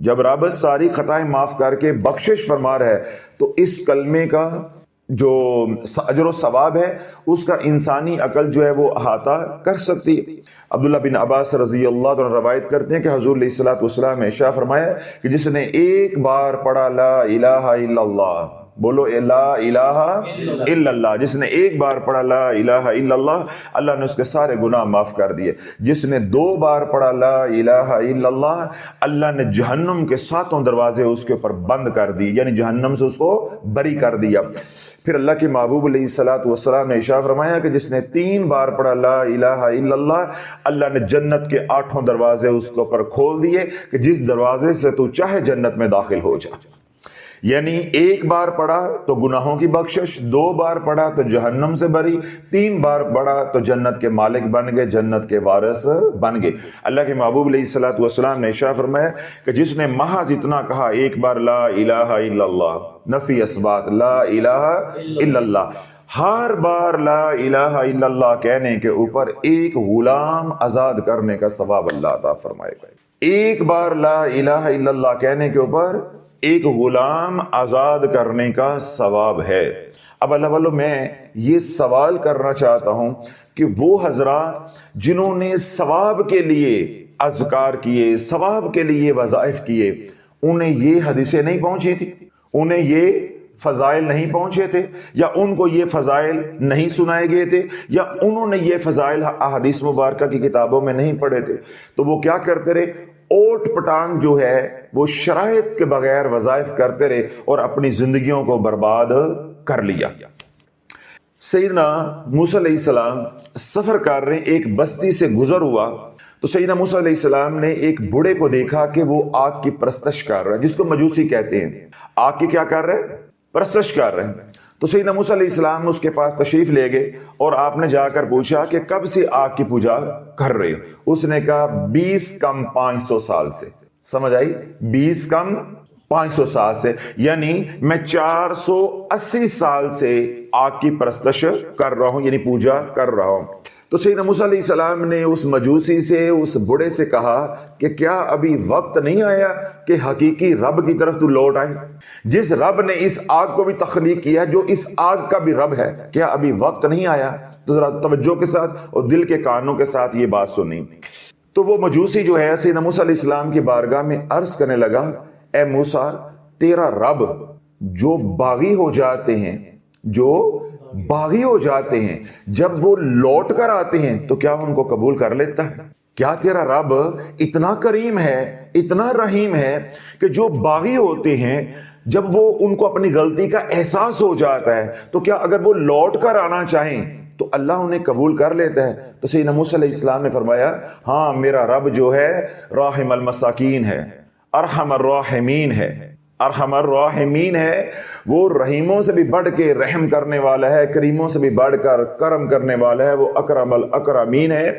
جب رب ساری خطائیں معاف کر کے بخشش فرما رہا ہے تو اس کلمے کا جو اجر و ثواب ہے اس کا انسانی عقل جو ہے وہ احاطہ کر سکتی ہے۔ عبداللہ بن عباس رضی اللہ عنہ روایت کرتے ہیں کہ حضور علیہ الصلوۃ والسلام نے ارشاد فرمایا کہ جس نے ایک بار پڑھا لا الہ الا اللہ، بولو لا الہ الا اللہ، جس نے ایک بار پڑھا لا الہ الا اللہ، اللہ نے اس کے سارے گناہ معاف کر دیے۔ جس نے 2 بار پڑھا لا الہ الا اللہ، اللہ نے جہنم کے 7 دروازے اس کے اوپر بند کر دی، یعنی جہنم سے اس کو بری کر دیا۔ پھر اللہ کے محبوب علیہ الصلوۃ والسلام نے ارشاد فرمایا کہ جس نے 3 بار پڑھا لا الہ الا اللہ، اللہ نے جنت کے 8 دروازے اس کے اوپر کھول دیے کہ جس دروازے سے تو چاہے جنت میں داخل ہو جا۔ یعنی 1 بار پڑھا تو گناہوں کی بخشش، 2 بار پڑھا تو جہنم سے بری، 3 بار پڑھا تو جنت کے مالک بن گئے، جنت کے وارث بن گئے۔ اللہ کے محبوب علیہ الصلوۃ والسلام نے ارشاد فرمایا کہ جس نے محض اتنا کہا، ایک بار لا الہ الا اللہ، نفی اثبات لا الہ الا اللہ، ہر بار لا الہ الا اللہ کہنے کے اوپر ایک غلام آزاد کرنے کا ثواب اللہ عطا فرمائے گا۔ ایک بار لا الہ الا اللہ کہنے کے اوپر ایک غلام آزاد کرنے کا ثواب ہے۔ اب اللہ والو میں یہ سوال کرنا چاہتا ہوں کہ وہ حضرات جنہوں نے ثواب کے لیے اذکار کیے، ثواب کے لیے وظائف کیے، انہیں یہ حدیثیں نہیں پہنچی تھی، انہیں یہ فضائل نہیں پہنچے تھے، یا ان کو یہ فضائل نہیں سنائے گئے تھے، یا انہوں نے یہ فضائل احادیث مبارکہ کی کتابوں میں نہیں پڑھے تھے، تو وہ کیا کرتے رہے؟ اوٹ پٹانگ جو ہے وہ شرائط کے بغیر وظائف کرتے رہے اور اپنی زندگیوں کو برباد کر لیا۔ سیدنا موسیٰ علیہ السلام سفر کر رہے، ایک بستی سے گزر ہوا تو سیدنا موسیٰ علیہ السلام نے ایک بوڑھے کو دیکھا کہ وہ آگ کی پرستش کر رہا ہے، جس کو مجوسی کہتے ہیں۔ آگ کی کیا کر رہے؟ پرستش کر رہے ہیں۔ تو سیدنا موسیٰ علیہ السلام اس کے پاس تشریف لے گئے اور آپ نے جا کر پوچھا کہ کب سے آگ کی پوجا کر رہے ہو؟ اس نے کہا 20 کم 500 سال سے۔ سمجھ آئی؟ 20 کم 500 سال سے، یعنی میں 480 سال سے آگ کی پرستش کر رہا ہوں، یعنی پوجا کر رہا ہوں۔ تو سیدنا موسیٰ علیہ السلام نے اس مجوسی سے، اس بڑے سے کہا کہ کیا ابھی وقت نہیں آیا کہ حقیقی رب کی طرف تو لوٹ آئے؟ جس رب نے اس آگ کو بھی تخلیق کیا، جو اس آگ کا بھی رب ہے، کیا ابھی وقت نہیں آیا؟ تو ذرا توجہ کے ساتھ اور دل کے کانوں کے ساتھ یہ بات سنیں۔ تو وہ مجوسی جو ہے سیدنا موسیٰ علیہ السلام کی بارگاہ میں عرض کرنے لگا، اے موسیٰ، تیرا رب جو باغی ہو جاتے ہیں، جب وہ لوٹ کر آتے ہیں تو کیا ان کو قبول کر لیتا ہے؟ کیا تیرا رب اتنا کریم ہے، اتنا رحیم ہے کہ جو باغی ہوتے ہیں جب وہ ان کو اپنی غلطی کا احساس ہو جاتا ہے تو کیا اگر وہ لوٹ کر آنا چاہیں تو اللہ انہیں قبول کر لیتا ہے؟ تو سیدنا موسیٰ علیہ السلام نے فرمایا، ہاں میرا رب جو ہے راحم المساکین ہے، ارحم الراحمین ہے، ارحم الراحمین ہے، وہ رحیموں سے بھی بڑھ کے رحم کرنے والا ہے، کریموں سے بھی بڑھ کر کرم کرنے والا ہے، وہ اکرم الاکرمین ہے۔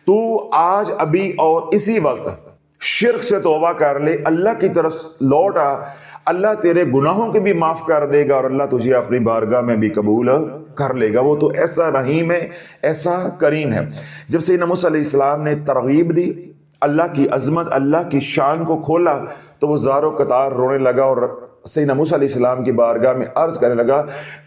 تو آج ابھی اور اسی وقت شرک سے توبہ کر لے، اللہ کی طرف لوٹ آ، اللہ تیرے گناہوں کے بھی معاف کر دے گا اور اللہ تجھے اپنی بارگاہ میں بھی قبول کر لے گا۔ وہ تو ایسا رحیم ہے، ایسا کریم ہے۔ جب سیدنا موسیٰ علیہ السلام نے ترغیب دی، اللہ کی عظمت، اللہ کی شان کو کھولا، تو وہ زاروں قطار رونے لگا اور سیدنا موسیٰ علیہ السلام کی بارگاہ میں عرض کرنے لگا،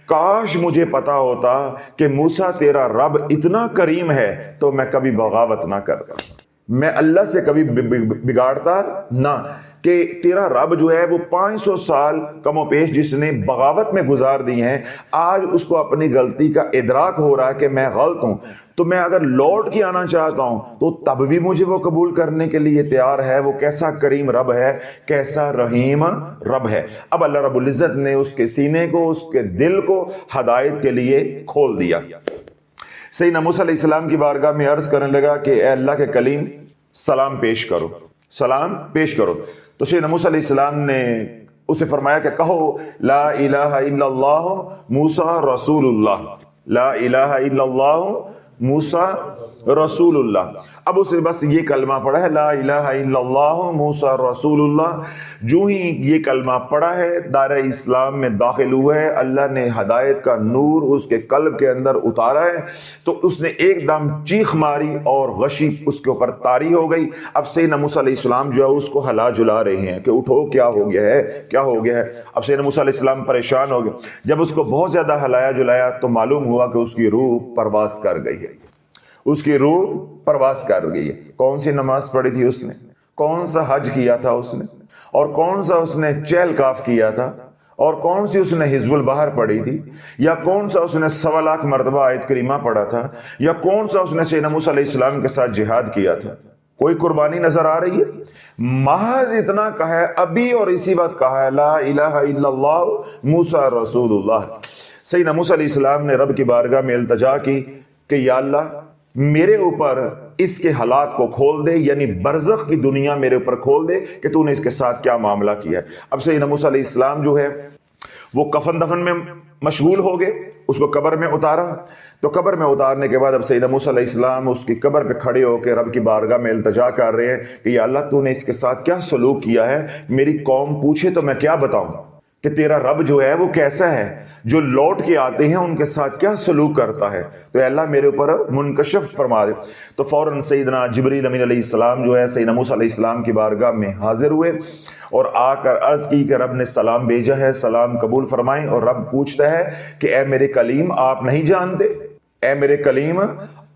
کاش مجھے پتا ہوتا کہ موسیٰ تیرا رب اتنا کریم ہے تو میں کبھی بغاوت نہ کرتا، میں اللہ سے کبھی بگاڑتا نہ، کہ تیرا رب جو ہے وہ 500 سال کم و پیش جس نے بغاوت میں گزار دی ہیں، آج اس کو اپنی غلطی کا ادراک ہو رہا ہے کہ میں غلط ہوں، تو میں اگر لوٹ کے آنا چاہتا ہوں تو تب بھی مجھے وہ قبول کرنے کے لیے تیار ہے۔ وہ کیسا کریم رب ہے، کیسا رحیم رب ہے۔ اب اللہ رب العزت نے اس کے سینے کو، اس کے دل کو ہدایت کے لیے کھول دیا۔ سیدنا موسیٰ علیہ السلام کی بارگاہ میں عرض کرنے لگا کہ اے اللہ کے کلیم، سلام پیش کرو، سلام پیش کرو۔ تو سیدنا موسیٰ علیہ السلام نے اسے فرمایا کہ کہو لا الہ الا اللہ موسیٰ رسول اللہ، لا الہ الا اللہ موسیٰ رسول اللہ. اب اسے بس یہ کلمہ پڑھا ہے لا الہ الا اللہ موسیٰ رسول اللہ. جو ہی یہ کلمہ پڑھا ہے دائرہ اسلام میں داخل ہوا ہے, اللہ نے ہدایت کا نور اس کے قلب کے اندر اتارا ہے, تو اس نے ایک دم چیخ ماری اور غشی اس کے اوپر طاری ہو گئی. اب سیدنا موسیٰ علیہ السلام جو ہے اس کو ہلا جلا رہے ہیں کہ اٹھو, کیا ہو گیا ہے, کیا ہو گیا ہے. اب سیدنا موسیٰ علیہ السلام پریشان ہو گئے. جب اس کو بہت زیادہ ہلایا جلایا تو معلوم ہوا کہ اس کی روح پرواز کر گئی ہے, اس کی روح پرواز کر گئی ہے. کون سی نماز پڑھی تھی اس نے, کون سا حج کیا تھا اس نے, اور کون سا اس نے چہل کاف کیا تھا, اور کون سی اس نے حزب البحر پڑھی تھی, یا کون سا اس نے 1.25 لاکھ مرتبہ آیت کریمہ پڑھا تھا, یا کون سا اس نے سیدنا موسیٰ علیہ السلام کے ساتھ جہاد کیا تھا. کوئی قربانی نظر آ رہی ہے؟ محض اتنا کہا ہے ابھی اور اسی وقت کہا ہے لا الہ الا اللہ موسیٰ رسول اللہ. سیدنا موسیٰ علیہ السلام نے رب کی بارگاہ میں التجا کی کہ یا اللہ میرے اوپر اس کے حالات کو کھول دے, یعنی برزخ کی دنیا میرے اوپر کھول دے کہ تو نے اس کے ساتھ کیا معاملہ کیا ہے. اب سیدنا موسیٰ علیہ السلام جو ہے وہ کفن دفن میں مشغول ہو گئے, اس کو قبر میں اتارا. تو قبر میں اتارنے کے بعد اب سیدنا موسیٰ علیہ السلام اس کی قبر پہ کھڑے ہو کے رب کی بارگاہ میں التجا کر رہے ہیں کہ یا اللہ تو نے اس کے ساتھ کیا سلوک کیا ہے, میری قوم پوچھے تو میں کیا بتاؤں کہ تیرا رب جو ہے وہ کیسا ہے, جو لوٹ کے آتے ہیں ان کے ساتھ کیا سلوک کرتا ہے, تو اے اللہ میرے اوپر منکشف فرما دے. تو فوراً سیدنا جبریل امین علیہ السلام جو ہے سیدنا موسیٰ علیہ السلام کی بارگاہ میں حاضر ہوئے اور آ کر عرض کی کہ رب نے سلام بھیجا ہے, سلام قبول فرمائیں. اور رب پوچھتا ہے کہ اے میرے کلیم آپ نہیں جانتے, اے میرے کلیم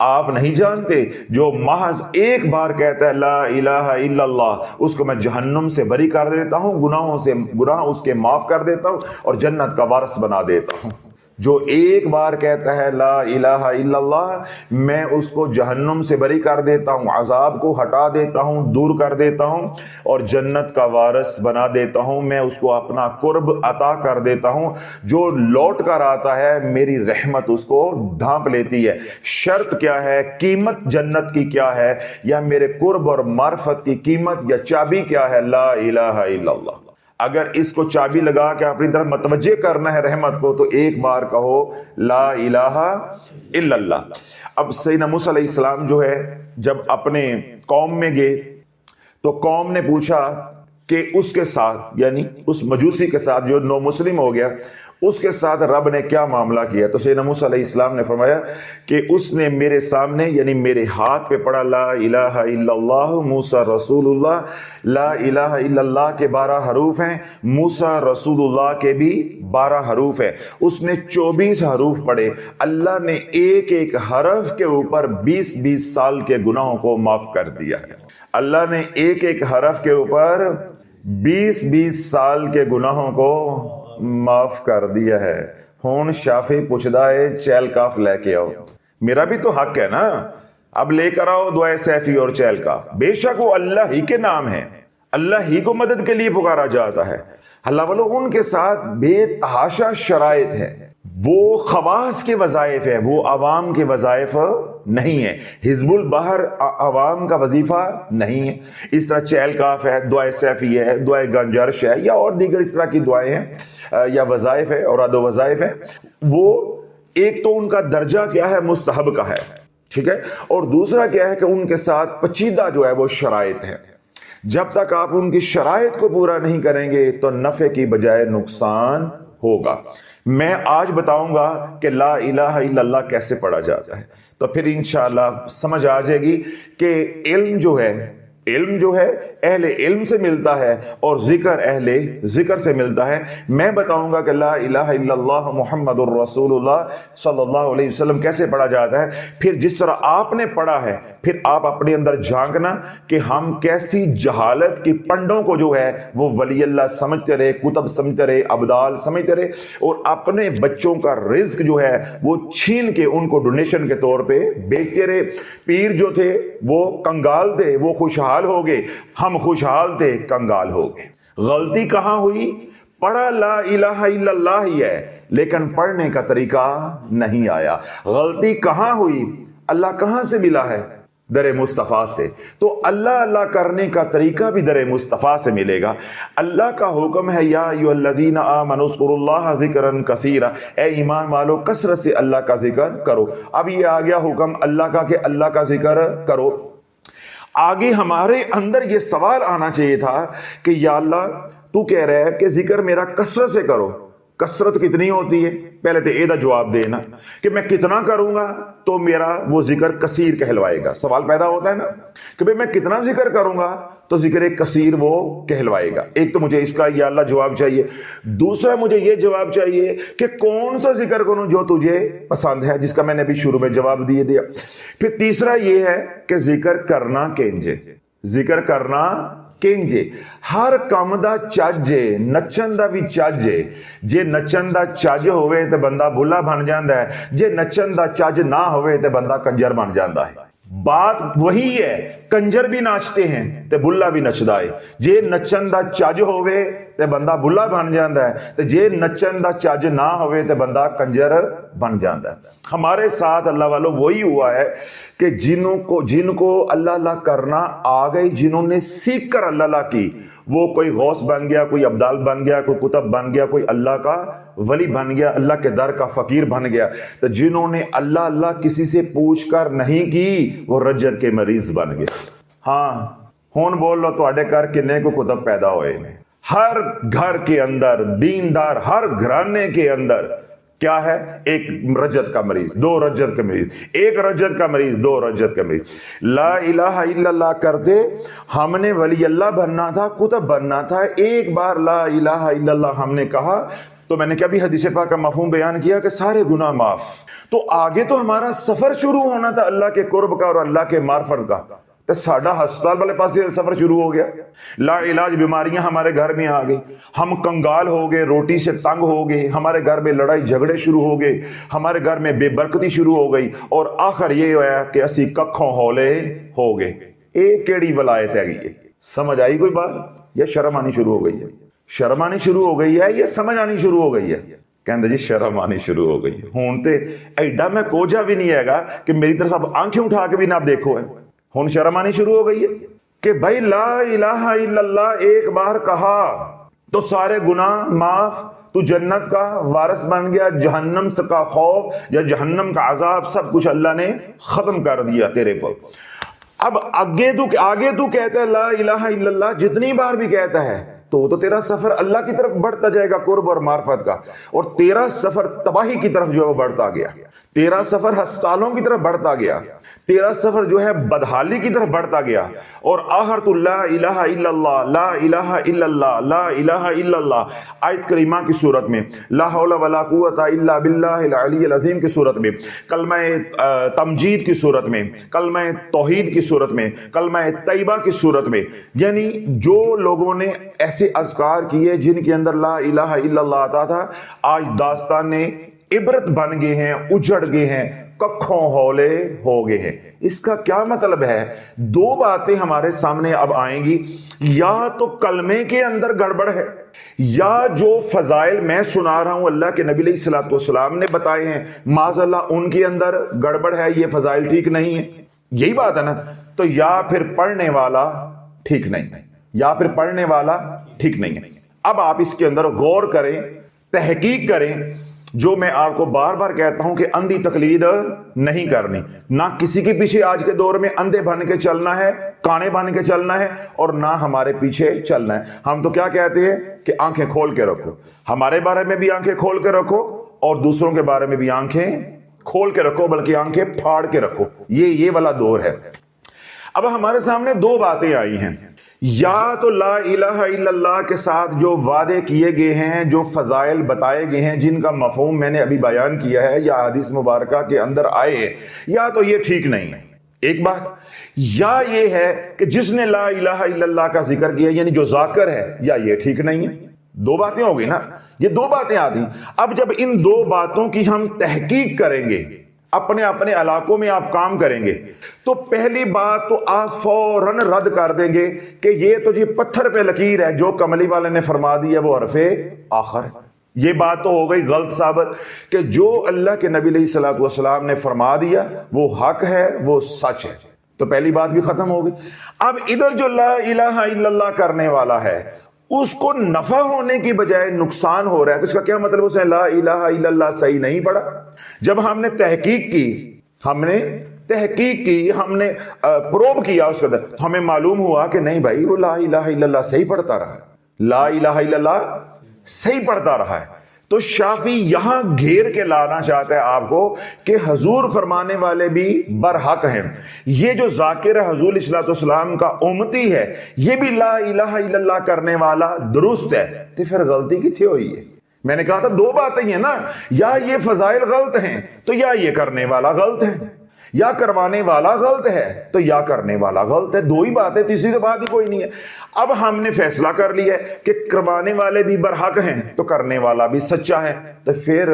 آپ نہیں جانتے جو محض ایک بار کہتا ہے لا الہ الا اللہ اس کو میں جہنم سے بری کر دیتا ہوں, گناہ اس کے معاف کر دیتا ہوں اور جنت کا وارث بنا دیتا ہوں. جو ایک بار کہتا ہے لا الہ الا اللہ میں اس کو جہنم سے بری کر دیتا ہوں, عذاب کو ہٹا دیتا ہوں, دور کر دیتا ہوں اور جنت کا وارث بنا دیتا ہوں. میں اس کو اپنا قرب عطا کر دیتا ہوں. جو لوٹ کر آتا ہے میری رحمت اس کو ڈھانپ لیتی ہے. شرط کیا ہے, قیمت جنت کی کیا ہے, یا میرے قرب اور معرفت کی قیمت یا چابی کیا ہے, لا الہ الا اللہ. اگر اس کو چابی لگا کے اپنی طرف متوجہ کرنا ہے رحمت کو تو ایک بار کہو لا الہ الا اللہ. اب سیدنا موسیٰ علیہ السلام جو ہے جب اپنے قوم میں گئے تو قوم نے پوچھا کہ اس کے ساتھ, یعنی اس مجوسی کے ساتھ جو نو مسلم ہو گیا, اس کے ساتھ رب نے کیا معاملہ کیا. تو سیدنا موسیٰ علیہ السلام نے فرمایا کہ اس نے میرے سامنے یعنی میرے ہاتھ پہ پڑھا لا الہ الا اللہ موسیٰ رسول اللہ. لا الہ الا اللہ کے 12 حروف ہیں, موسیٰ رسول اللہ کے بھی 12 حروف ہیں. اس نے 24 حروف پڑھے. اللہ نے ایک ایک حرف کے اوپر 20-20 سال کے گناہوں کو معاف کر دیا ہے. اللہ نے ایک ایک حرف کے اوپر 20-20 سال کے گناہوں کو معاف کر دیا ہے. ہون شافی پوچھدا ہے چہل کاف لے کے آؤ, میرا بھی تو حق ہے نا, اب لے کر آؤ دعائے سیفی اور چہل کاف. بے شک وہ اللہ ہی کے نام ہے, اللہ ہی کو مدد کے لیے پکارا جاتا ہے. اللہ والو ان کے ساتھ بے تحاشا شرائط ہے, وہ خواص کے وظائف ہیں, وہ عوام کے وظائف نہیں ہے. حزب البحر عوام کا وظیفہ نہیں ہے. اس طرح چہل کاف ہے, دعائے سیفی ہے, دعائے گنجرش ہے, یا اور دیگر اس طرح کی دعائیں ہیں یا وظائف ہے اور ادو وظائف ہے. وہ ایک تو ان کا درجہ کیا ہے, مستحب کا ہے, ٹھیک ہے, اور دوسرا کیا ہے کہ ان کے ساتھ پیچیدہ جو ہے وہ شرائط ہے. جب تک آپ ان کی شرائط کو پورا نہیں کریں گے تو نفع کی بجائے نقصان ہوگا. میں آج بتاؤں گا کہ لا الہ الا اللہ کیسے پڑھا جاتا ہے, تو پھر انشاءاللہ سمجھ آ جائے گی کہ علم جو ہے اہل علم سے ملتا ہے اور ذکر اہل ذکر سے ملتا ہے. میں بتاؤں گا کہ لا الہ الا اللہ محمد الرسول اللہ صلی اللہ علیہ وسلم کیسے پڑھا جاتا ہے. پھر جس طرح آپ نے پڑھا ہے پھر آپ اپنے اندر جھانکنا کہ ہم کیسی جہالت کی پنڈوں کو جو ہے وہ ولی اللہ سمجھتے رہے, کتب سمجھتے رہے, ابدال سمجھتے رہے, اور اپنے بچوں کا رزق جو ہے وہ چھین کے ان کو ڈونیشن کے طور پہ بیچتے رہے. پیر جو تھے وہ کنگال تھے, وہ خوشحال ہو گئے, ہم خوشحال تھے کنگال ہو گئے. غلطی کہاں ہوئی؟ پڑھا لا الہ الا اللہ ہی ہے لیکن پڑھنے کا طریقہ نہیں آیا. غلطی کہاں ہوئی؟ اللہ کہاں سے ملا ہے؟ در مصطفیٰ سے. تو اللہ اللہ کرنے کا طریقہ بھی در مصطفیٰ سے ملے گا. اللہ کا حکم ہے یا ایھا الذین آمنوا اذکروا اللہ ذکرا کثیرا، اے ایمان والو کثرت سے اللہ کا ذکر کرو. اب یہ آ گیا حکم اللہ کا کہ اللہ کا ذکر کرو. آگے ہمارے اندر یہ سوال آنا چاہیے تھا کہ یا اللہ تو کہہ رہا ہے کہ ذکر میرا کثرت سے کرو، کثرت کتنی ہوتی ہے؟ پہلے تو یہ جواب دینا کہ میں کتنا کروں گا تو میرا وہ ذکر کثیر کہلوائے گا. سوال پیدا ہوتا ہے نا کہ بھئی میں کتنا ذکر کروں گا تو ذکر کثیر وہ کہلوائے گا. ایک تو مجھے اس کا یا اللہ جواب چاہیے. دوسرا مجھے یہ جواب چاہیے کہ کون سا ذکر کروں جو تجھے پسند ہے، جس کا میں نے ابھی شروع میں جواب دیا. پھر تیسرا یہ ہے کہ ذکر کرنا کینجے، ذکر کرنا کینجے. ہر کم دا چج ہے، نچن دا بھی چج ہے. جے نچن دا چج ہوئے تے بندہ بھلا بن جاندا ہے، جے نچن دا چج نہ ہوئے تے بندہ کنجر بن جاندا ہے. بات وہی ہے، کنجر بھی ناچتے ہیں تے بھلا بھی نچدا ہے. جے نچن دا چج ہوئے تے بندہ بھلا بن جاندا ہے تے جے نچن دا چج نہ ہوئے تے بندہ کنجر بن جاندا ہے. ہمارے ساتھ اللہ والو وہی ہوا ہے کہ جن کو اللہ اللہ کرنا آ گئی، جنہوں نے سیکھ کر اللہ اللہ کی، وہ کوئی غوث بن گیا، کوئی ابدال بن گیا، کوئی کتب بن گیا، کوئی اللہ کا ولی بن گیا، اللہ کے در کا فقیر بن گیا. تو جنہوں نے اللہ اللہ کسی سے پوچھ کر نہیں کی وہ رجت کے مریض بن گئے. ہاں ہون بول لو تو گھر کنے کو کتب پیدا ہوئے ہیں. ہر گھر کے اندر دیندار، ہر گھرانے کے اندر کیا ہے؟ ایک رجت کا مریض، دو رجت کا مریض، ایک رجت کا مریض، دو رجت کا مریض. لا الہ الا اللہ کرتے ہم نے ولی اللہ بننا تھا، کتب بننا تھا. ایک بار لا الہ الا اللہ ہم نے کہا تو میں نے کبھی حدیث پاک کا مفہوم بیان کیا کہ سارے گناہ معاف. تو آگے تو ہمارا سفر شروع ہونا تھا اللہ کے قرب کا اور اللہ کے معرفت کا. تو ساڈا ہسپتال والے پاس سفر شروع ہو گیا. لا علاج بیماریاں ہمارے گھر میں آ گئی، ہم کنگال ہو گئے، روٹی سے تنگ ہو گئے، ہمارے گھر میں لڑائی جھگڑے شروع ہو گئے، ہمارے گھر میں بے برکتی شروع ہو گئی، اور آخر یہ ہوا کہ اسی ککھوں ہولے ہو گئے. ایک کیڑی ولایت ہے یہ. سمجھ آئی کوئی بات؟ یا شرم آنی شروع ہو گئی ہے؟ شرم آنی شروع ہو گئی ہے یا سمجھ آنی شروع ہو گئی ہے؟ کہندے جی شرم آنی شروع ہو گئی ہے. ہون تے ایڈا میں کوجا بھی نہیں ہے گا کہ میری طرف اب آنکھیں اٹھا کے بھی نہ دیکھو ہے. ہون شرم آنی شروع ہو گئی ہے کہ بھائی لا الہ الا اللہ ایک بار کہا تو سارے گناہ معاف، تو جنت کا وارث بن گیا، جہنم کا خوف یا جہنم کا عذاب سب کچھ اللہ نے ختم کر دیا تیرے پر. اب آگے تو کہتا ہے لا الہ الا اللہ، جتنی بار بھی کہتا ہے تو تیرا سفر اللہ کی طرف بڑھتا جائے گا قرب اور معرفت کا، اور تیرا سفر تباہی کی طرف جو ہے وہ بڑھتا گیا، تیرا سفر ہسپتالوں کی طرف بڑھتا گیا، تیرا سفر جو ہے بدحالی کی طرف بڑھتا گیا، اور آخر تو لا الہ الا اللہ، لا الہ الا اللہ، لا الہ الا اللہ آیت کریمہ کی صورت میں، لا حول ولا قوت الا باللہ العلی العظیم کی صورت میں، کلمہ تمجید کی صورت میں، کلمہ توحید کی صورت میں، کلمہ طیبہ کی صورت میں. یعنی جو لوگوں نے ایسے اذکار کیے جن کے اندر لا الہ الا اللہ آتا تھا، آج داستان عبرت بن گئے ہیں، اجڑ گئے ہیں، ککھوں ہولے ہو گئے ہیں. اس کا کیا مطلب ہے؟ دو باتیں ہمارے سامنے اب آئیں گی. یا تو کلمے کے اندر گڑبڑ ہے، یا جو فضائل میں سنا رہا ہوں اللہ کے نبی علیہ الصلوۃ والسلام نے بتائے ہیں معاذ اللہ ان کے اندر گڑبڑ ہے، یہ فضائل ٹھیک نہیں ہے. یہی بات ہے نا. تو یا پھر پڑھنے والا ٹھیک نہیں ہے، یا پھر پڑھنے والا ٹھیک نہیں ہے. اب آپ اس کے اندر غور کریں، تحقیق کریں. جو میں آپ کو بار بار کہتا ہوں کہ اندھی تقلید نہیں کرنی، نہ کسی کے پیچھے آج کے دور میں اندھے بن کے چلنا ہے، کانے بن کے چلنا ہے، اور نہ ہمارے پیچھے چلنا ہے. ہم تو کیا کہتے ہیں کہ آنکھیں کھول کے رکھو. ہمارے بارے میں بھی آنکھیں کھول کے رکھو اور دوسروں کے بارے میں بھی آنکھیں کھول کے رکھو، بلکہ آنکھیں پھاڑ کے رکھو. یہ والا دور ہے. اب ہمارے سامنے دو باتیں آئی ہیں. یا تو لا الہ الا اللہ کے ساتھ جو وعدے کیے گئے ہیں، جو فضائل بتائے گئے ہیں، جن کا مفہوم میں نے ابھی بیان کیا ہے یا حدیث مبارکہ کے اندر آئے، یا تو یہ ٹھیک نہیں ہے ایک بات، یا یہ ہے کہ جس نے لا الہ الا اللہ کا ذکر کیا یعنی جو ذاکر ہے، یا یہ ٹھیک نہیں ہے. دو باتیں ہو گئی نا. یہ دو باتیں آتی. اب جب ان دو باتوں کی ہم تحقیق کریں گے، اپنے اپنے علاقوں میں آپ کام کریں گے، تو پہلی بات تو آپ فوراً رد کر دیں گے کہ یہ تو جی پتھر پہ لکیر ہے، جو کملی والے نے فرما دیا وہ حرف آخر ہے. یہ بات تو ہو گئی غلط ثابت کہ جو اللہ کے نبی علیہ الصلوۃ والسلام نے فرما دیا وہ حق ہے، وہ سچ ہے. تو پہلی بات بھی ختم ہو گئی. اب ادھر جو لا الہ الا اللہ کرنے والا ہے اس کو نفع ہونے کی بجائے نقصان ہو رہا ہے، تو اس کا کیا مطلب؟ اس نے لا الہ الا اللہ صحیح نہیں پڑھا. جب ہم نے تحقیق کی، ہم نے پروب کیا اس کا، تو ہمیں معلوم ہوا کہ نہیں بھائی، وہ لا الہ الا اللہ صحیح پڑھتا رہا ہے، لا الہ الا اللہ صحیح پڑھتا رہا ہے. تو شافعی یہاں گھیر کے لانا چاہتا ہے آپ کو کہ حضور فرمانے والے بھی برحق ہیں. یہ جو ذاکر حضور علیہ الصلوۃ والسلام کا امتی ہے یہ بھی لا الہ الا اللہ کرنے والا درست ہے. تو پھر غلطی کتنے ہوئی ہے؟ میں نے کہا تھا دو باتیں ہیں نا، یا یہ فضائل غلط ہیں تو یا یہ کرنے والا غلط ہے، یا کروانے والا غلط ہے تو یا کرنے والا غلط ہے. دو ہی باتیں، تیسری تو بات ہی کوئی نہیں ہے. اب ہم نے فیصلہ کر لیا ہے کہ کروانے والے بھی برحق ہیں تو کرنے والا بھی سچا ہے، تو پھر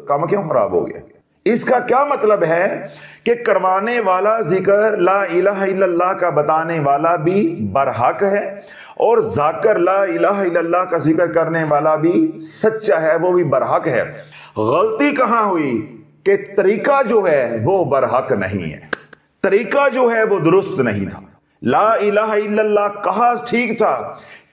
کام کیوں خراب ہو گیا؟ اس کا کیا مطلب ہے کہ کروانے والا ذکر لا الہ الا اللہ کا بتانے والا بھی برحق ہے، اور ذاکر لا الہ الا اللہ کا ذکر کرنے والا بھی سچا ہے، وہ بھی برحق ہے. غلطی کہاں ہوئی؟ کہ طریقہ جو ہے وہ برحق نہیں ہے، طریقہ جو ہے وہ درست نہیں تھا. لا الہ الا اللہ کہا ٹھیک تھا،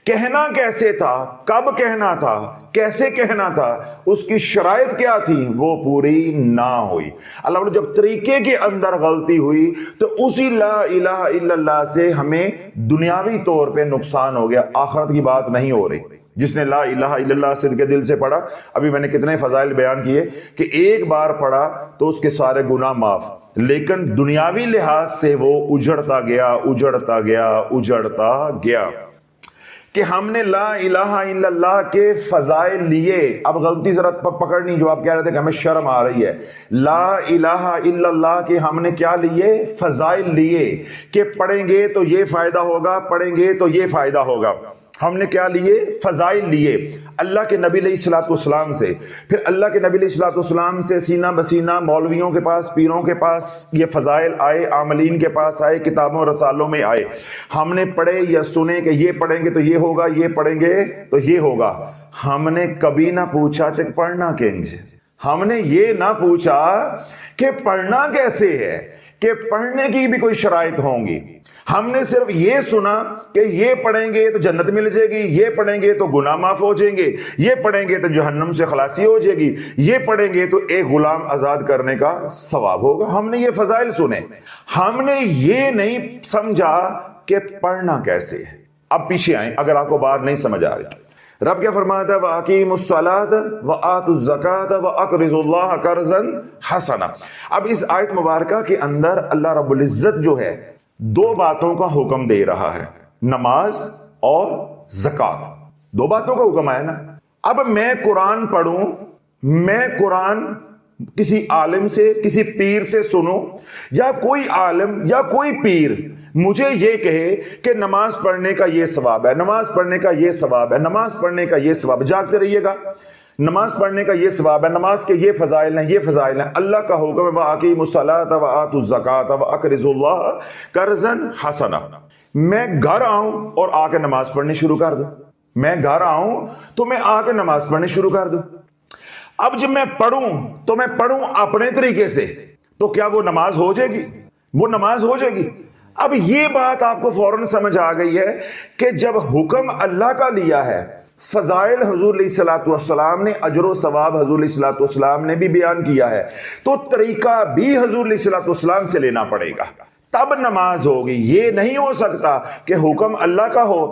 کہنا کیسے تھا، کب کہنا تھا، کیسے کہنا تھا، اس کی شرائط کیا تھی، وہ پوری نہ ہوئی. اللہ نے جب طریقے کے اندر غلطی ہوئی تو اسی لا الہ الا اللہ سے ہمیں دنیاوی طور پہ نقصان ہو گیا، آخرت کی بات نہیں ہو رہی. جس نے لا الہ الا اللہ سے کے دل سے پڑھا، ابھی میں نے کتنے فضائل بیان کیے کہ ایک بار پڑھا تو اس کے سارے گناہ معاف، لیکن دنیاوی لحاظ سے وہ اجڑتا گیا کہ ہم نے لا الہ الا اللہ کے فضائل لیے. اب غلطی ذرا پکڑنی جو آپ کہہ رہے تھے کہ ہمیں شرم آ رہی ہے، لا الہ الا اللہ کے ہم نے کیا لیے؟ فضائل لیے کہ پڑھیں گے تو یہ فائدہ ہوگا، پڑھیں گے تو یہ فائدہ ہوگا. ہم نے کیا لیے؟ فضائل لیے اللہ کے نبی علیہ الصلوۃ والسلام سے. پھر اللہ کے نبی علیہ الصلوۃ والسلام سے سینہ بسینہ مولویوں کے پاس، پیروں کے پاس یہ فضائل آئے، عاملین کے پاس آئے، کتابوں رسالوں میں آئے. ہم نے پڑھے یا سنے کہ یہ پڑھیں گے تو یہ ہوگا، یہ پڑھیں گے تو یہ ہوگا. ہم نے کبھی نہ پوچھا کہ پڑھنا کیسے، ہم نے یہ نہ پوچھا کہ پڑھنا کیسے ہے، کہ پڑھنے کی بھی کوئی شرائط ہوں گی. ہم نے صرف یہ سنا کہ یہ پڑھیں گے تو جنت مل جائے گی، یہ پڑھیں گے تو گناہ معاف ہو جائیں گے، یہ پڑھیں گے تو جہنم سے خلاصی ہو جائے گی، یہ پڑھیں گے تو ایک غلام آزاد کرنے کا ثواب ہوگا. ہم نے یہ فضائل سنے، ہم نے یہ نہیں سمجھا کہ پڑھنا کیسے ہے. اب پیچھے آئیں اگر آپ کو بات نہیں سمجھ آ رہی. رب کیا فرماتا ہے؟ وَأَقِيمُوا الصَّلَاةَ وَآتُوا الزَّكَاةَ وَأَقْرِضُوا اللَّهَ قَرْضًا حَسَنًا. اب اس آیت مبارکہ کے اندر اللہ رب العزت جو ہے دو باتوں کا حکم دے رہا ہے، نماز اور زکوٰۃ. دو باتوں کا حکم ہے نا. اب میں قرآن پڑھوں، میں قرآن کسی عالم سے، کسی پیر سے سنوں، یا کوئی عالم یا کوئی پیر مجھے یہ کہے کہ نماز پڑھنے کا یہ ثواب ہے، نماز پڑھنے کا یہ ثواب ہے، نماز پڑھنے کا یہ ثواب. جاگتے رہیے گا، نماز پڑھنے کا یہ ثواب ہے، نماز کے یہ فضائل ہیں، یہ فضائل ہیں. اللہ کا حکم ہے وَأَقِيمُوا الصَّلَاةَ وَآتُوا الزَّكَاةَ وَأَقْرِضُوا اللَّهَ قَرْضًا حَسَنًا. میں گھر آؤں اور آ کے نماز پڑھنی شروع کر دوں، میں گھر آؤں تو میں آ کے نماز پڑھنی شروع کر دوں. اب جب میں پڑھوں تو میں پڑھوں اپنے طریقے سے، تو کیا وہ نماز ہو جائے گی؟ وہ نماز ہو جائے گی. اب یہ بات آپ کو فوراً سمجھ آ گئی ہے کہ جب حکم اللہ کا لیا ہے، فضائل حضور علیہ الصلوۃ والسلام نے، اجر و ثواب حضور علیہ الصلوۃ والسلام نے بھی بیان کیا ہے، تو طریقہ بھی حضور علیہ الصلوۃ والسلام سے لینا پڑے گا، تب نماز ہوگی. یہ نہیں ہو سکتا کہ حکم اللہ کا ہو،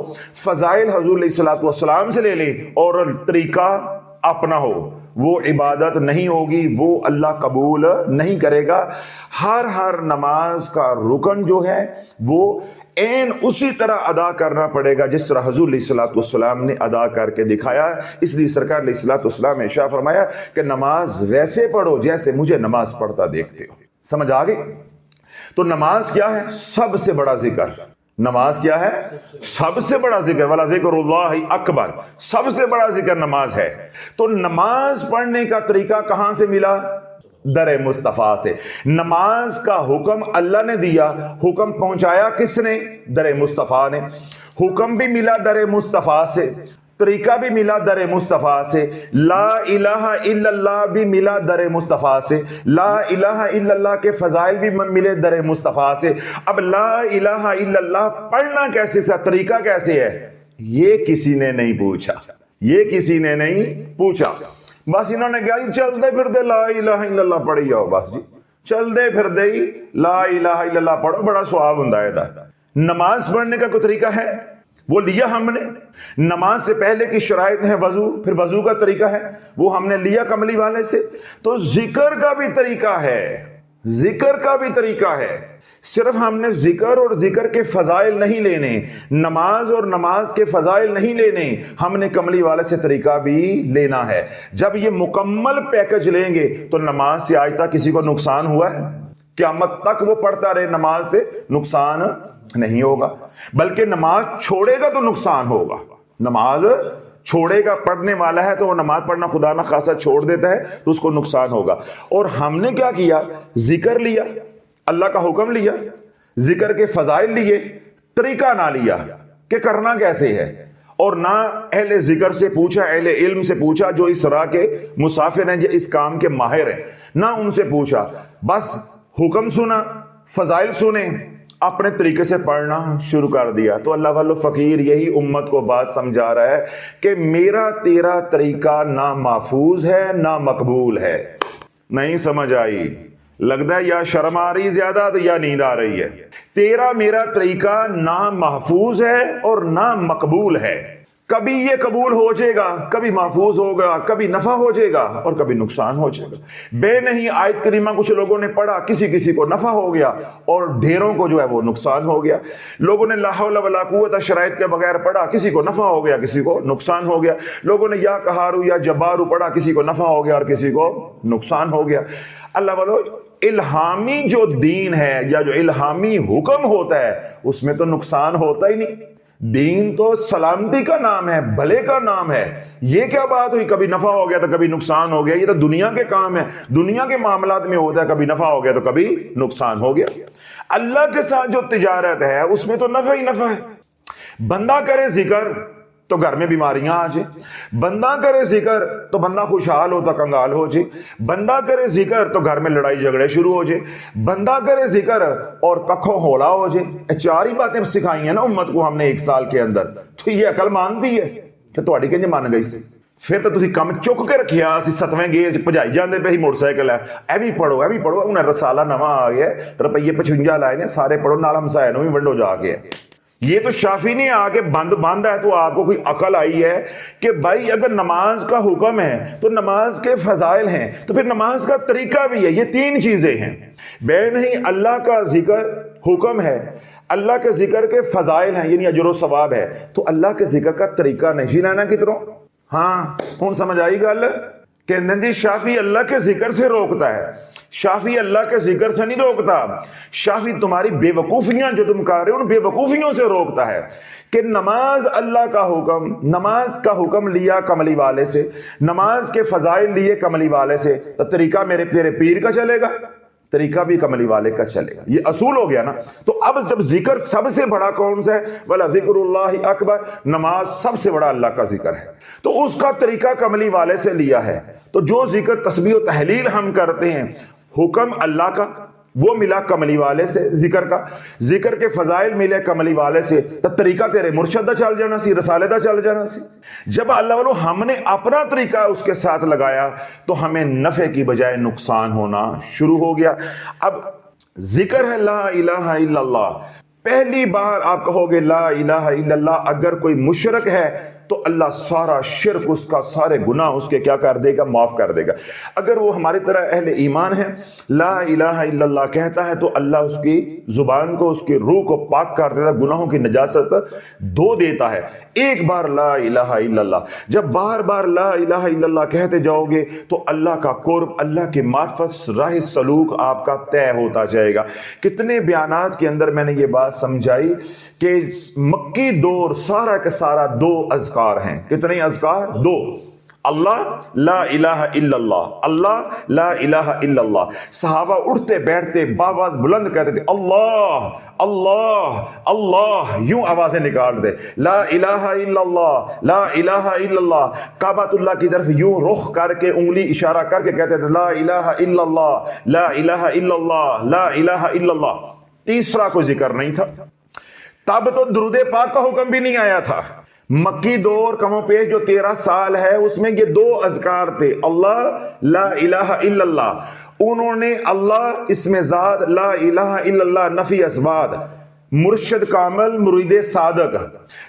فضائل حضور علیہ الصلوۃ والسلام سے لے لیں اور طریقہ اپنا ہو. وہ عبادت نہیں ہوگی، وہ اللہ قبول نہیں کرے گا. ہر نماز کا رکن جو ہے وہ عین اسی طرح ادا کرنا پڑے گا جس طرح حضور علیہ الصلوۃ والسلام نے ادا کر کے دکھایا. اس لیے سرکار علیہ الصلوۃ والسلام نے ارشاد فرمایا کہ نماز ویسے پڑھو جیسے مجھے نماز پڑھتا دیکھتے ہو. سمجھ آ گئی؟ تو نماز کیا ہے؟ سب سے بڑا ذکر. نماز کیا ہے؟ سب سے بڑا ذکر. وَلَا ذِكْرُ اللَّهِ اکبر. سب سے بڑا ذکر نماز ہے. تو نماز پڑھنے کا طریقہ کہاں سے ملا؟ در مصطفیٰ سے. نماز کا حکم اللہ نے دیا، حکم پہنچایا کس نے؟ در مصطفیٰ نے. حکم بھی ملا در مصطفیٰ سے، طریقہ بھی ملا در مصطفیٰ سے، لا الہ الا اللہ بھی ملا در مصطفیٰ سے، لا الہ الا اللہ کے فضائل بھی ملے در مصطفیٰ سے۔ اب لا الہ الا اللہ پڑھنا کیسے سا، طریقہ کیسے ہے، یہ کسی نے نہیں پوچھا، یہ کسی نے نہیں پوچھا۔ بس انہوں نے کہا جی چلتے پھرتے لا الہ الا اللہ پڑھی جاؤ، بس جی چلتے پھرتے ہی لا الہ الا اللہ پڑھو، بڑا ثواب ہوندا ہے۔ نماز پڑھنے کا کوئی طریقہ ہے، وہ لیا ہم نے۔ نماز سے پہلے کی شرائط ہے وضو، پھر وضو کا طریقہ ہے وہ ہم نے لیا کملی والے سے۔ تو ذکر کا بھی طریقہ ہے، ذکر کا بھی طریقہ ہے۔ صرف ہم نے ذکر اور ذکر کے فضائل نہیں لینے، نماز اور نماز کے فضائل نہیں لینے، ہم نے کملی والے سے طریقہ بھی لینا ہے۔ جب یہ مکمل پیکج لیں گے تو نماز سے آج تک کسی کو نقصان ہوا ہے؟ قیامت تک وہ پڑھتا رہے، نماز سے نقصان نہیں ہوگا، بلکہ نماز چھوڑے گا تو نقصان ہوگا۔ نماز چھوڑے گا، پڑھنے والا ہے تو وہ نماز پڑھنا خدا نہ خاصہ چھوڑ دیتا ہے تو اس کو نقصان ہوگا۔ اور ہم نے کیا کیا، ذکر لیا، اللہ کا حکم لیا، ذکر کے فضائل لیے، طریقہ نہ لیا کہ کرنا کیسے ہے، اور نہ اہل ذکر سے پوچھا، اہل علم سے پوچھا جو اس طرح کے مسافر ہیں، جو اس کام کے ماہر ہیں، نہ ان سے پوچھا، بس حکم سنا، فضائل سنے، اپنے طریقے سے پڑھنا شروع کر دیا۔ تو اللہ والو فقیر یہی امت کو بات سمجھا رہا ہے کہ میرا تیرا طریقہ نہ محفوظ ہے نہ مقبول ہے۔ نہیں سمجھ آئی؟ لگتا ہے یا شرم آ رہی زیادہ تو یا نیند آ رہی ہے۔ تیرا میرا طریقہ نہ محفوظ ہے اور نہ مقبول ہے۔ کبھی یہ قبول ہو جائے گا، کبھی محفوظ ہوگا، کبھی نفع ہو جائے گا اور کبھی نقصان ہو جائے گا۔ بے نہیں آیت کریمہ کچھ لوگوں نے پڑھا، کسی کو نفع ہو گیا اور ڈھیروں کو جو ہے وہ نقصان ہو گیا۔ لوگوں نے لا حول ولا قوت شرائط کے بغیر پڑھا، کسی کو نفع ہو گیا، کسی کو نقصان ہو گیا۔ لوگوں نے یا قہارو یا جبارو پڑھا، کسی کو نفع ہو گیا اور کسی کو نقصان ہو گیا۔ اللہ والو الہامی جو دین ہے یا جو الہامی حکم ہوتا ہے اس میں تو نقصان ہوتا ہی نہیں۔ دین تو سلامتی کا نام ہے، بھلے کا نام ہے۔ یہ کیا بات ہوئی کبھی نفع ہو گیا تو کبھی نقصان ہو گیا؟ یہ تو دنیا کے کام ہے، دنیا کے معاملات میں ہوتا ہے، کبھی نفع ہو گیا تو کبھی نقصان ہو گیا۔ اللہ کے ساتھ جو تجارت ہے اس میں تو نفع ہی نفع ہے۔ بندہ کرے ذکر تو گھر میں بیماریاں آ جائیں، بندہ کرے ذکر تو بندہ خوشحال ہو تو کنگال ہو جائے، بندہ کرے ذکر تو گھر میں لڑائی جھگڑے شروع ہو جائے، بندہ کرے ذکر اور ککھوں ہولا ہو جائے۔ چار ہی باتیں سکھائی ہیں نا امت کو ہم نے ایک سال کے اندر، تو یہ عقل مانتی ہے کہ تہاڈی کنج من گئی سی؟ پھر تو تسی کم چک کے رکھیا سی، 7ویں گیئر بجائی جاندے پہ ہی موٹر سائیکل ہے، اے بھی پڑھو اے بھی پڑھو، انہیں رسالہ نواں آ گیا روپیے 55 لائے نے، سارے پڑھو، نال ہمسائے نوں بھی ونڈو جا کے۔ یہ تو شافی نے آ کے بند ہے تو آپ کو کوئی عقل آئی ہے کہ بھائی اگر نماز کا حکم ہے تو نماز کے فضائل ہیں تو پھر نماز کا طریقہ بھی ہے۔ یہ 3 چیزیں ہیں، بے نہیں اللہ کا ذکر حکم ہے، اللہ کے ذکر کے فضائل ہیں یعنی اجر و ثواب ہے، تو اللہ کے ذکر کا طریقہ نہیں لینا کدھروں۔ ہاں ہوں سمجھ آئی گل؟ کہندے جی شافی اللہ کے ذکر سے روکتا ہے، شافی اللہ کے ذکر سے نہیں روکتا، شافی تمہاری بے وقوفیاں جو تم کر رہے ہو ان بے وقوفیوں سے روکتا ہے کہ نماز اللہ کا حکم، نماز کا حکم لیا کملی والے سے، نماز کے فضائل لیے کملی والے سے، تو طریقہ میرے تیرے پیر کا چلے گا، طریقہ بھی کملی والے کا چلے گا۔ یہ اصول ہو گیا نا۔ تو اب جب ذکر سب سے بڑا کون سا ہے؟ وَلَا ذِكْرُ اللَّهِ أَكْبَرُ، نماز سب سے بڑا اللہ کا ذکر ہے، تو اس کا طریقہ کملی والے سے لیا ہے۔ تو جو ذکر تسبیح و تحلیل ہم کرتے ہیں حکم اللہ کا وہ ملا کملی والے سے، ذکر کا، ذکر کے فضائل ملے کملی والے سے، تو طریقہ تیرے مرشد دا چل جانا سی، رسالے دا چل جانا سی۔ جب اللہ والو ہم نے اپنا طریقہ اس کے ساتھ لگایا تو ہمیں نفع کی بجائے نقصان ہونا شروع ہو گیا۔ اب ذکر ہے لا الہ الا اللہ، پہلی بار آپ کہو گے لا الہ الا اللہ، اگر کوئی مشرک ہے تو اللہ سارا شرک اس کا، سارے گناہ اس کے کیا کر دے گا؟ معاف کر دے گا۔ اگر وہ ہماری طرح اہل ایمان ہے، لا الہ الا اللہ کہتا ہے، تو اللہ اس کی زبان کو، اس کی روح کو پاک کر دیتا ہے، گناہوں کی نجاست دھو دیتا ہے۔ ایک بار لا الہ الا اللہ، جب بار بار لا الہ الا اللہ کہتے جاؤ گے تو اللہ کا قرب، اللہ کی معرفت، راہ سلوک آپ کا طے ہوتا جائے گا۔ کتنے بیانات کے اندر میں نے یہ بات سمجھائی کہ مکی دور سارا کا سارا 2 اذکار ہیں۔ کتنے اذکار؟ 2۔ اللہ لا الہ الا اللہ، اللہ لا الہ الا اللہ۔ صحابہ اٹھتے بیٹھتے باواز بلند کہتے تھے اللہ اللہ اللہ، یوں آوازیں نکالتے، لا الہ الا اللہ لا الہ الا اللہ۔ کعبۃ اللہ کی طرف یوں رخ کر کے انگلی اشارہ کر کے کہتے تھے لا الہ الا اللہ لا الہ الا اللہ لا الہ الا اللہ۔ تیسرا کوئی ذکر نہیں تھا، تب تو درود پاک کا حکم بھی نہیں آیا تھا۔ مکی دور کم و پیش جو 13 سال ہے اس میں یہ 2 اذکار تھے، اللہ لا الہ الا اللہ۔ انہوں نے اللہ اسم ذات، لا الہ الا اللہ نفی اسبات۔ مرشد کامل مرید صادق،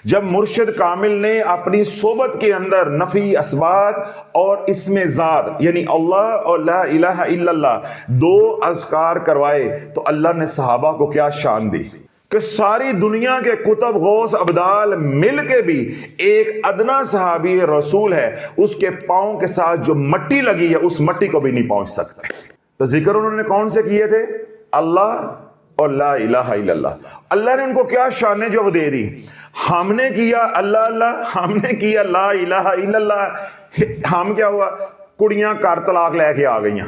جب مرشد کامل نے اپنی صحبت کے اندر نفی اسبات اور اسم ذات یعنی اللہ اور لا الہ الا اللہ 2 اذکار کروائے تو اللہ نے صحابہ کو کیا شان دی کہ ساری دنیا کے کتب غوث ابدال مل کے بھی ایک ادنا صحابی رسول ہے، اس کے پاؤں کے ساتھ جو مٹی لگی ہے اس مٹی کو بھی نہیں پہنچ سکتے۔ تو ذکر انہوں نے کون سے کیے تھے؟ اللہ اور لا الہ الا اللہ۔ اللہ نے ان کو کیا شان جو دے دی؟ ہم نے کیا اللہ اللہ، ہم نے کیا لا الہ الا اللہ، ہم کیا ہوا؟ کڑیاں کار طلاق لے کے آ گئیں،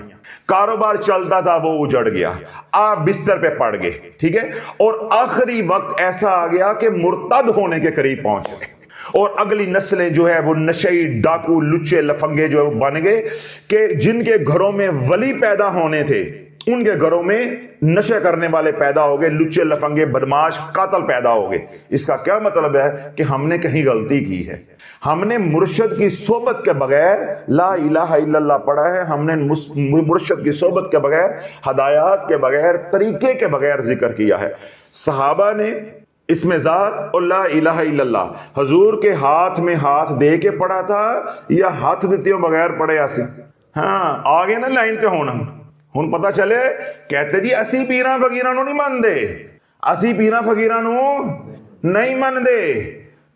کاروبار چلتا تھا وہ اجڑ گیا، آپ بستر پہ پڑ گئے، ٹھیک ہے، اور آخری وقت ایسا آ گیا کہ مرتد ہونے کے قریب پہنچ گئے، اور اگلی نسلیں جو ہے وہ نشئی ڈاکو لچے لفنگے جو ہے وہ بن گئے کہ جن کے گھروں میں ولی پیدا ہونے تھے ان کے گھروں میں نشے کرنے والے پیدا ہو گئے، لچے لفنگے بدماش قاتل پیدا ہو گئے۔ اس کا کیا مطلب ہے کہ ہم نے کہیں غلطی کی ہے، ہم نے مرشد کی صحبت کے بغیر لا الہ الا اللہ پڑھا ہے، ہم نے مرشد کی صحبت کے بغیر، ہدایات کے بغیر، طریقے کے بغیر ذکر کیا ہے۔ صحابہ نے اسم ذات اور لا الہ الا اللہ حضور کے ہاتھ میں ہاتھ دے کے پڑھا تھا یا ہاتھ دیتے ہو بغیر پڑھے آسی؟ ہاں آگے نا لائن تے ہونا ہن پتہ چلے، کہتے جی اسی پیراں فقیراں نو نہیں مان دے، اسی پیراں فقیراں نو نہیں مان دے۔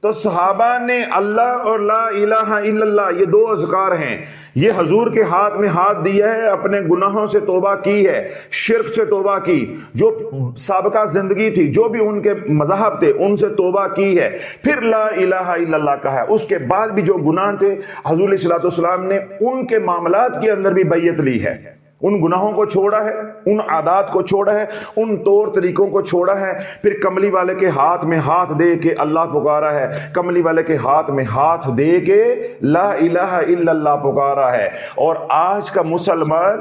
تو صحابہ نے اللہ اور لا الہ الا اللہ یہ 2 اذکار ہیں، یہ حضور کے ہاتھ میں ہاتھ دیا ہے، اپنے گناہوں سے توبہ کی ہے، شرک سے توبہ کی، جو سابقہ زندگی تھی جو بھی ان کے مذاہب تھے ان سے توبہ کی ہے، پھر لا الہ الا اللہ کا ہے۔ اس کے بعد بھی جو گناہ تھے حضور علیہ الصلوۃ والسلام نے ان کے معاملات کے اندر بھی بیعت لی ہے، ان گناہوں کو چھوڑا ہے، ان عادات کو چھوڑا ہے، ان طور طریقوں کو چھوڑا ہے، پھر کملی والے کے ہاتھ میں ہاتھ دے کے اللہ پکارا ہے، کملی والے کے ہاتھ میں ہاتھ دے کے لا الہ الا اللہ پکارا ہے۔ اور آج کا مسلمان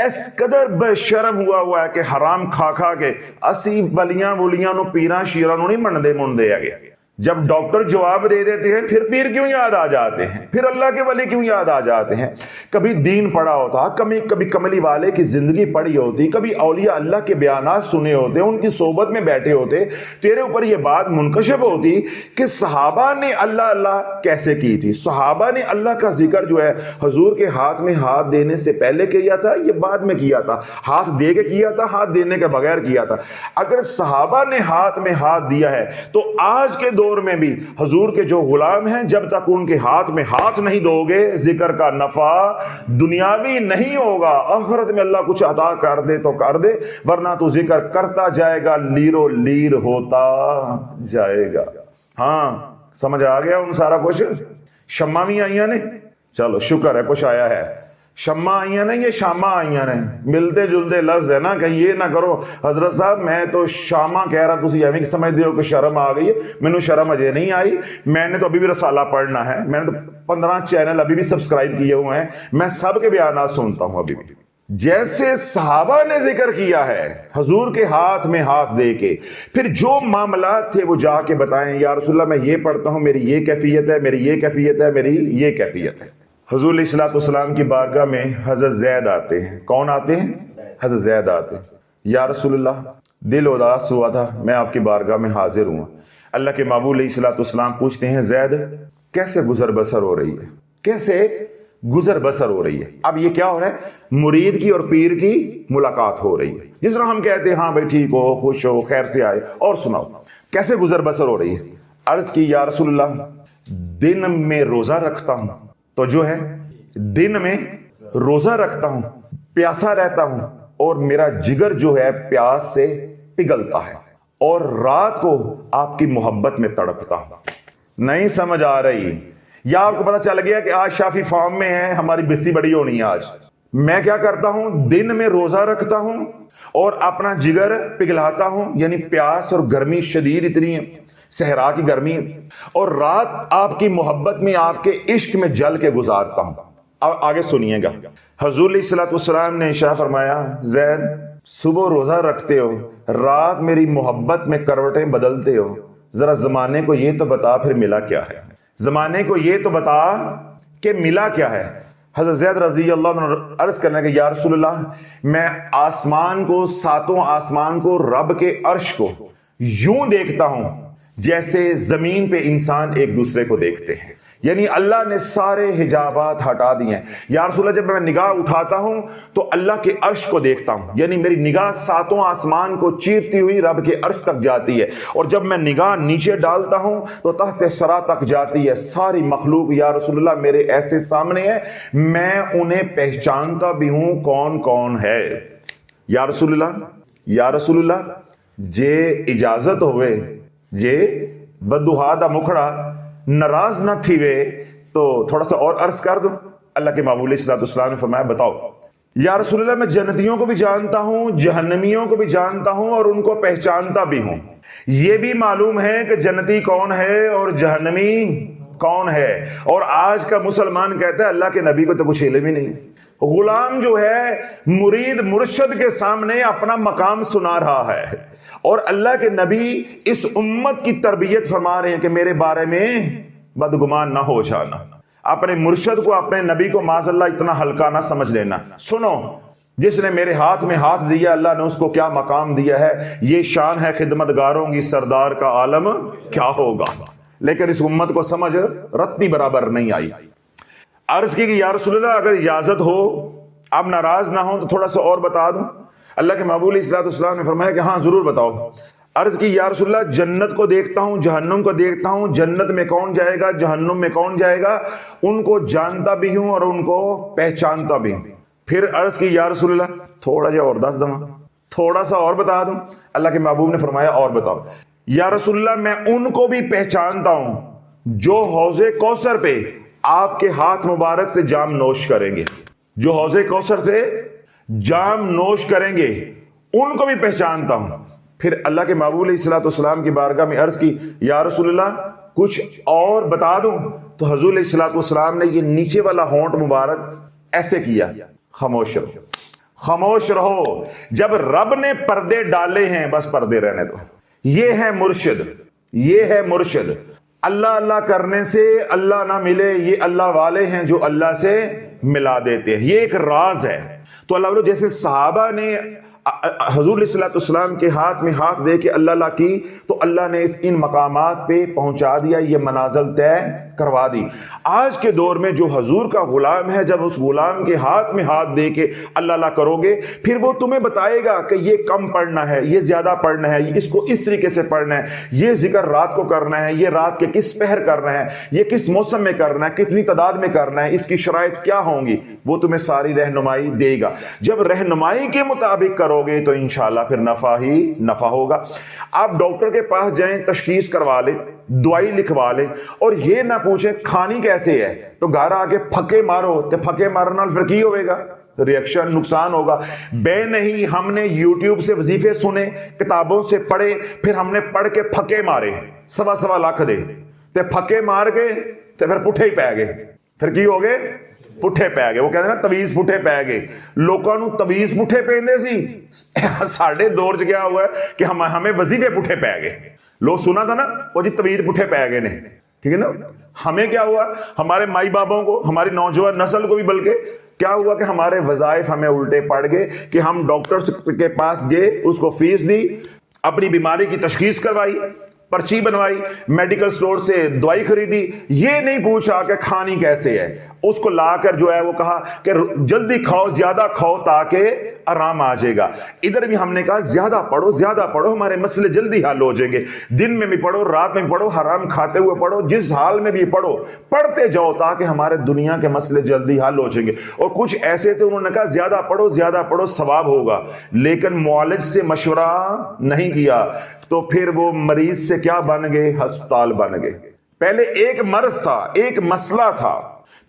اس قدر بے شرم ہوا ہے کہ حرام کھا کھا کے اسی ولیاں ولیاں نو پیراں شیراں نو نہیں مندے مندے آگے۔ جب ڈاکٹر جواب دے دیتے ہیں پھر پیر کیوں یاد آ جاتے ہیں، پھر اللہ کے ولی کیوں یاد آ جاتے ہیں؟ کبھی دین پڑھا ہوتا، کبھی کملی والے کی زندگی پڑھی ہوتی، کبھی اولیاء اللہ کے بیانات سنے ہوتے، ان کی صحبت میں بیٹھے ہوتے، تیرے اوپر یہ بات منکشف ہوتی کہ صحابہ نے اللہ اللہ کیسے کی تھی۔ صحابہ نے اللہ کا ذکر جو ہے حضور کے ہاتھ میں ہاتھ دینے سے پہلے کیا تھا، یہ بعد میں کیا تھا، ہاتھ دے کے کیا تھا، ہاتھ دینے کے بغیر کیا تھا۔ اگر صحابہ نے ہاتھ میں ہاتھ دیا ہے تو آج کے دور میں بھی حضور کے جو غلام ہیں جب تک ان کے ہاتھ میں ہاتھ نہیں دو گے ذکر کا نفع دنیاوی نہیں ہوگا، آخرت میں اللہ کچھ عطا کر دے تو کر دے، ورنہ تو ذکر کرتا جائے گا، لیرو لیر ہوتا جائے گا۔ ہاں سمجھ آ گیا ان سارا کچھ؟ شمع بھی آئیاں نے، چلو شکر ہے کچھ آیا ہے، شمع آئیاں نے، یہ شامہ آئیاں نے، ملتے جلتے لفظ ہے نا، کہیں یہ نہ کرو حضرت صاحب میں تو شامہ کہہ رہا، تسی ایویں سمجھ دے ہو کہ شرم آ گئی ہے، مینوں شرم اجے نہیں آئی، میں نے تو ابھی بھی رسالہ پڑھنا ہے، میں نے تو 15 چینل ابھی بھی سبسکرائب کیے ہوئے ہیں، میں سب کے بیانات سنتا ہوں ابھی بھی۔ جیسے صحابہ نے ذکر کیا ہے حضور کے ہاتھ میں ہاتھ دے کے، پھر جو معاملات تھے وہ جا کے بتائیں، یا رسول اللہ میں یہ پڑھتا ہوں، میری یہ کیفیت ہے، میری یہ کیفیت ہے، میری یہ کیفیت ہے۔ حضور علیہ السلام کی بارگاہ میں حضرت زید آتے ہیں۔ کون آتے ہیں؟ حضرت زید آتے ہیں۔ یا رسول اللہ دل اداس ہوا تھا، میں آپ کی بارگاہ میں حاضر ہوں۔ اللہ کے محبوب علیہ السلام پوچھتے ہیں زید کیسے گزر بسر ہو رہی ہے، کیسے گزر بسر ہو رہی ہے؟ اب یہ کیا ہو رہا ہے؟ مرید کی اور پیر کی ملاقات ہو رہی ہے، جس طرح ہم کہتے ہیں ہاں بھائی ٹھیک ہو، خوش ہو، خیر سے آئے، اور سناؤ کیسے گزر بسر ہو رہی ہے؟ عرض کی یا رسول اللہ دن میں روزہ رکھتا ہوں تو جو ہے دن میں روزہ رکھتا ہوں، پیاسا رہتا ہوں، اور میرا جگر جو ہے پیاس سے پگھلتا ہے، اور رات کو آپ کی محبت میں تڑپتا ہوں۔ نہیں سمجھ آ رہی؟ یا آپ کو پتا چل گیا کہ آج شافی فارم میں ہے, ہماری بستی بڑی ہونی ہے آج. میں کیا کرتا ہوں, دن میں روزہ رکھتا ہوں اور اپنا جگر پگھلاتا ہوں, یعنی پیاس اور گرمی شدید اتنی ہے, صحرا کی گرمی ہے, اور رات آپ کی محبت میں, آپ کے عشق میں جل کے گزارتا ہوں. اب آگے سنیے گا. حضور علیہ الصلوۃ والسلام نے ارشاد فرمایا, زید صبح روزہ رکھتے ہو, رات میری محبت میں کروٹیں بدلتے ہو, ذرا زمانے کو یہ تو بتا پھر ملا کیا ہے, زمانے کو یہ تو بتا کہ ملا کیا ہے. حضرت زید رضی اللہ عنہ عرض کرنے کہ یا رسول اللہ, میں آسمان کو, ساتوں آسمان کو, رب کے عرش کو یوں دیکھتا ہوں جیسے زمین پہ انسان ایک دوسرے کو دیکھتے ہیں, یعنی اللہ نے سارے حجابات ہٹا دیے ہیں. یا رسول اللہ, جب میں نگاہ اٹھاتا ہوں تو اللہ کے عرش کو دیکھتا ہوں, یعنی میری نگاہ ساتوں آسمان کو چیرتی ہوئی رب کے عرش تک جاتی ہے, اور جب میں نگاہ نیچے ڈالتا ہوں تو تحت ثری تک جاتی ہے. ساری مخلوق یا رسول اللہ میرے ایسے سامنے ہے, میں انہیں پہچانتا بھی ہوں کون کون ہے. یا رسول اللہ, یا رسول اللہ, جے اجازت ہوئے, جے بدوہا دا مکھڑا ناراض نہ تھی وے تو تھوڑا سا اور عرض کر دوں. اللہ کے معمول علیہ الصلوۃ والسلام نے فرمایا, بتاؤ. یا رسول اللہ, میں جنتیوں کو بھی جانتا ہوں, جہنمیوں کو بھی جانتا ہوں, اور ان کو پہچانتا بھی ہوں. یہ بھی معلوم ہے کہ جنتی کون ہے اور جہنمی کون ہے. اور آج کا مسلمان کہتا ہے اللہ کے نبی کو تو کچھ علم ہی نہیں. غلام جو ہے مرید مرشد کے سامنے اپنا مقام سنا رہا ہے, اور اللہ کے نبی اس امت کی تربیت فرما رہے ہیں کہ میرے بارے میں بدگمان نہ ہو جانا. اپنے مرشد کو, اپنے نبی کو معاذ اللہ اتنا ہلکا نہ سمجھ لینا. سنو, جس نے میرے ہاتھ میں ہاتھ دیا اللہ نے اس کو کیا مقام دیا ہے. یہ شان ہے خدمتگاروں کی, سردار کا عالم کیا ہوگا. لیکن اس امت کو سمجھ رتی برابر نہیں آئی. عرض کی کہ یا رسول اللہ, اگر اجازت ہو, آپ ناراض نہ ہوں تو تھوڑا سا اور بتا دوں. اللہ کے محبوب علیہ الصلوۃ والسلام نے فرمایا کہ ہاں ضرور بتاؤ. عرض کی یا رسول اللہ, جنت کو دیکھتا ہوں, جہنم کو دیکھتا ہوں, جنت میں کون جائے گا, جہنم میں کون جائے گا, ان کو جانتا بھی ہوں اور ان کو پہچانتا بھی ہوں. پھر عرض کی یا رسول اللہ, تھوڑا جا اور دس دما, تھوڑا سا اور بتا دوں. اللہ کے محبوب نے فرمایا اور بتاؤ. یا رسول اللہ, میں ان کو بھی پہچانتا ہوں جو حوض کوثر پہ آپ کے ہاتھ مبارک سے جام نوش کریں گے, جو حوض کوثر سے جام نوش کریں گے, ان کو بھی پہچانتا ہوں. پھر اللہ کے محبوب علیہ الصلوۃ والسلام کی بارگاہ میں عرض کی یا رسول اللہ, کچھ اور بتا دوں. تو حضور علیہ الصلوۃ والسلام نے یہ نیچے والا ہونٹ مبارک ایسے کیا, خاموش رہو, خاموش رہو. جب رب نے پردے ڈالے ہیں بس پردے رہنے دو. یہ ہے مرشد, یہ ہے مرشد. اللہ اللہ کرنے سے اللہ نہ ملے, یہ اللہ والے ہیں جو اللہ سے ملا دیتے ہیں. یہ ایک راز ہے. تو اللہ جیسے صحابہ نے حضور علیہ الصلوۃ والسلام کے ہاتھ میں ہاتھ دے کے اللہ اللہ کی, تو اللہ نے ان مقامات پہ پہنچا دیا, یہ منازل طے کروا دی. آج کے دور میں جو حضور کا غلام ہے, جب اس غلام کے ہاتھ میں ہاتھ دے کے اللہ اللہ کرو گے, پھر وہ تمہیں بتائے گا کہ یہ کم پڑھنا ہے, یہ زیادہ پڑھنا ہے, اس کو اس طریقے سے پڑھنا ہے, یہ ذکر رات کو کرنا ہے, یہ رات کے کس پہر کرنا ہے, یہ کس موسم میں کرنا ہے, کتنی تعداد میں کرنا ہے, اس کی شرائط کیا ہوں گی, وہ تمہیں ساری رہنمائی دے گا. جب رہنمائی کے مطابق کرو گے تو انشاءاللہ پھر نفع ہی نفع ہوگا. آپ ڈاکٹر کے پاس جائیں, تشخیص کروا لیں, دوائی لکھوا لیں, اور یہ نہ پوچھیں کھانی کیسے ہے, تو گھر آ کے پھکے مارو, تو پھکے مارنا پھر کی ہوئے گا, ریئیکشن, نقصان ہوگا. بے نہیں, ہم نے یوٹیوب سے وظیفے سنے, کتابوں سے پڑھے, پھر ہم نے پڑھ کے پھکے مارے, 1.25 لاکھ دے, تے پھکے مار کے تے پھر پٹھے ہی پی گئے. پھر کی ہو گئے, پٹھے پی گئے. وہ کہتے ہیں نا تویز پٹھے پی گئے. لوگوں نو تویز پٹھے پیندے سی, ساڈے دور چ گیا ہوا ہے کہ ہمیں وظیفے پٹھے پی گئے. لوگ سنا تھا نا, وہ جی تویز پٹھے پی گئے نے, ٹھیک ہے نا. ہمیں کیا ہوا, ہمارے مائی بابوں کو, ہماری نوجوان نسل کو بھی بلکہ کیا ہوا کہ ہمارے وظائف ہمیں الٹے پڑ گئے کہ ہم ڈاکٹر کے پاس گئے, اس کو فیس دی, اپنی بیماری کی تشخیص کروائی, پرچی بنوائی, میڈیکل سٹور سے دوائی خریدی, یہ نہیں پوچھا کہ کھانی کیسے ہے. اس کو لا کر جو ہے وہ کہا کہ جلدی کھاؤ, زیادہ کھاؤ تاکہ آرام آ جائے گا. ادھر بھی ہم نے کہا زیادہ پڑھو, زیادہ پڑھو, ہمارے مسئلے جلدی حل ہو جائیں گے. دن میں بھی پڑھو, رات میں بھی پڑھو, حرام کھاتے ہوئے پڑھو, جس حال میں بھی پڑھو, پڑھتے جاؤ تاکہ ہمارے دنیا کے مسئلے جلدی حل ہو جائیں گے. اور کچھ ایسے تھے, انہوں نے کہا زیادہ پڑھو, زیادہ پڑھو, ثواب ہوگا, لیکن معالج سے مشورہ نہیں کیا, تو پھر وہ مریض سے کیا بن گئے, ہسپتال بن گئے. پہلے ایک مرض تھا، ایک مسئلہ تھا،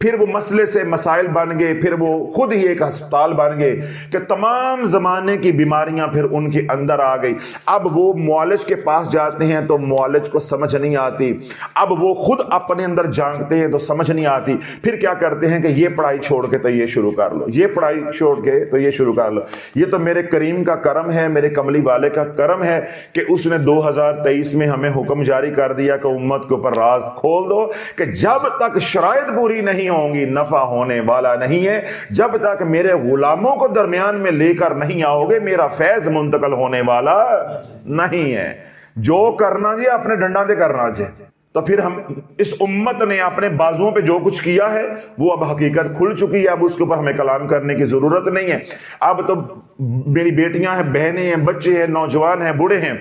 پھر وہ مسئلے سے مسائل بن گئے، پھر وہ خود ہی ایک ہسپتال بن گئے کہ تمام زمانے کی بیماریاں پھر ان کے اندر آ گئی۔ اب وہ معالج کے پاس جاتے ہیں تو معالج کو سمجھ نہیں آتی، اب وہ خود اپنے اندر جھانکتے ہیں تو سمجھ نہیں آتی، پھر کیا کرتے ہیں کہ یہ پڑھائی چھوڑ کے تو یہ شروع کر لو، یہ پڑھائی چھوڑ کے تو یہ شروع کر لو۔ یہ تو میرے کریم کا کرم ہے، میرے کملی والے کا کرم ہے کہ اس نے 2023 میں ہمیں حکم جاری کر دیا کہ امت کے اوپر راز کھول دو کہ جب تک شرائط پوری نہیں ہوں گی نفع ہونے والا نہیں ہے، جب تک میرے غلاموں کو درمیان میں لے کر نہیں آؤ گے میرا فیض منتقل ہونے والا نہیں ہے۔ جو کرنا جی اپنے ڈنڈا دے کرنا جی۔ تو پھر ہم اس امت نے اپنے بازوؤں پہ جو کچھ کیا ہے وہ اب حقیقت کھل چکی ہے، اب اس کے اوپر ہمیں کلام کرنے کی ضرورت نہیں ہے۔ اب تو میری بیٹیاں ہیں، بہنیں ہیں، بچے ہیں، نوجوان ہیں، بوڑھے ہیں،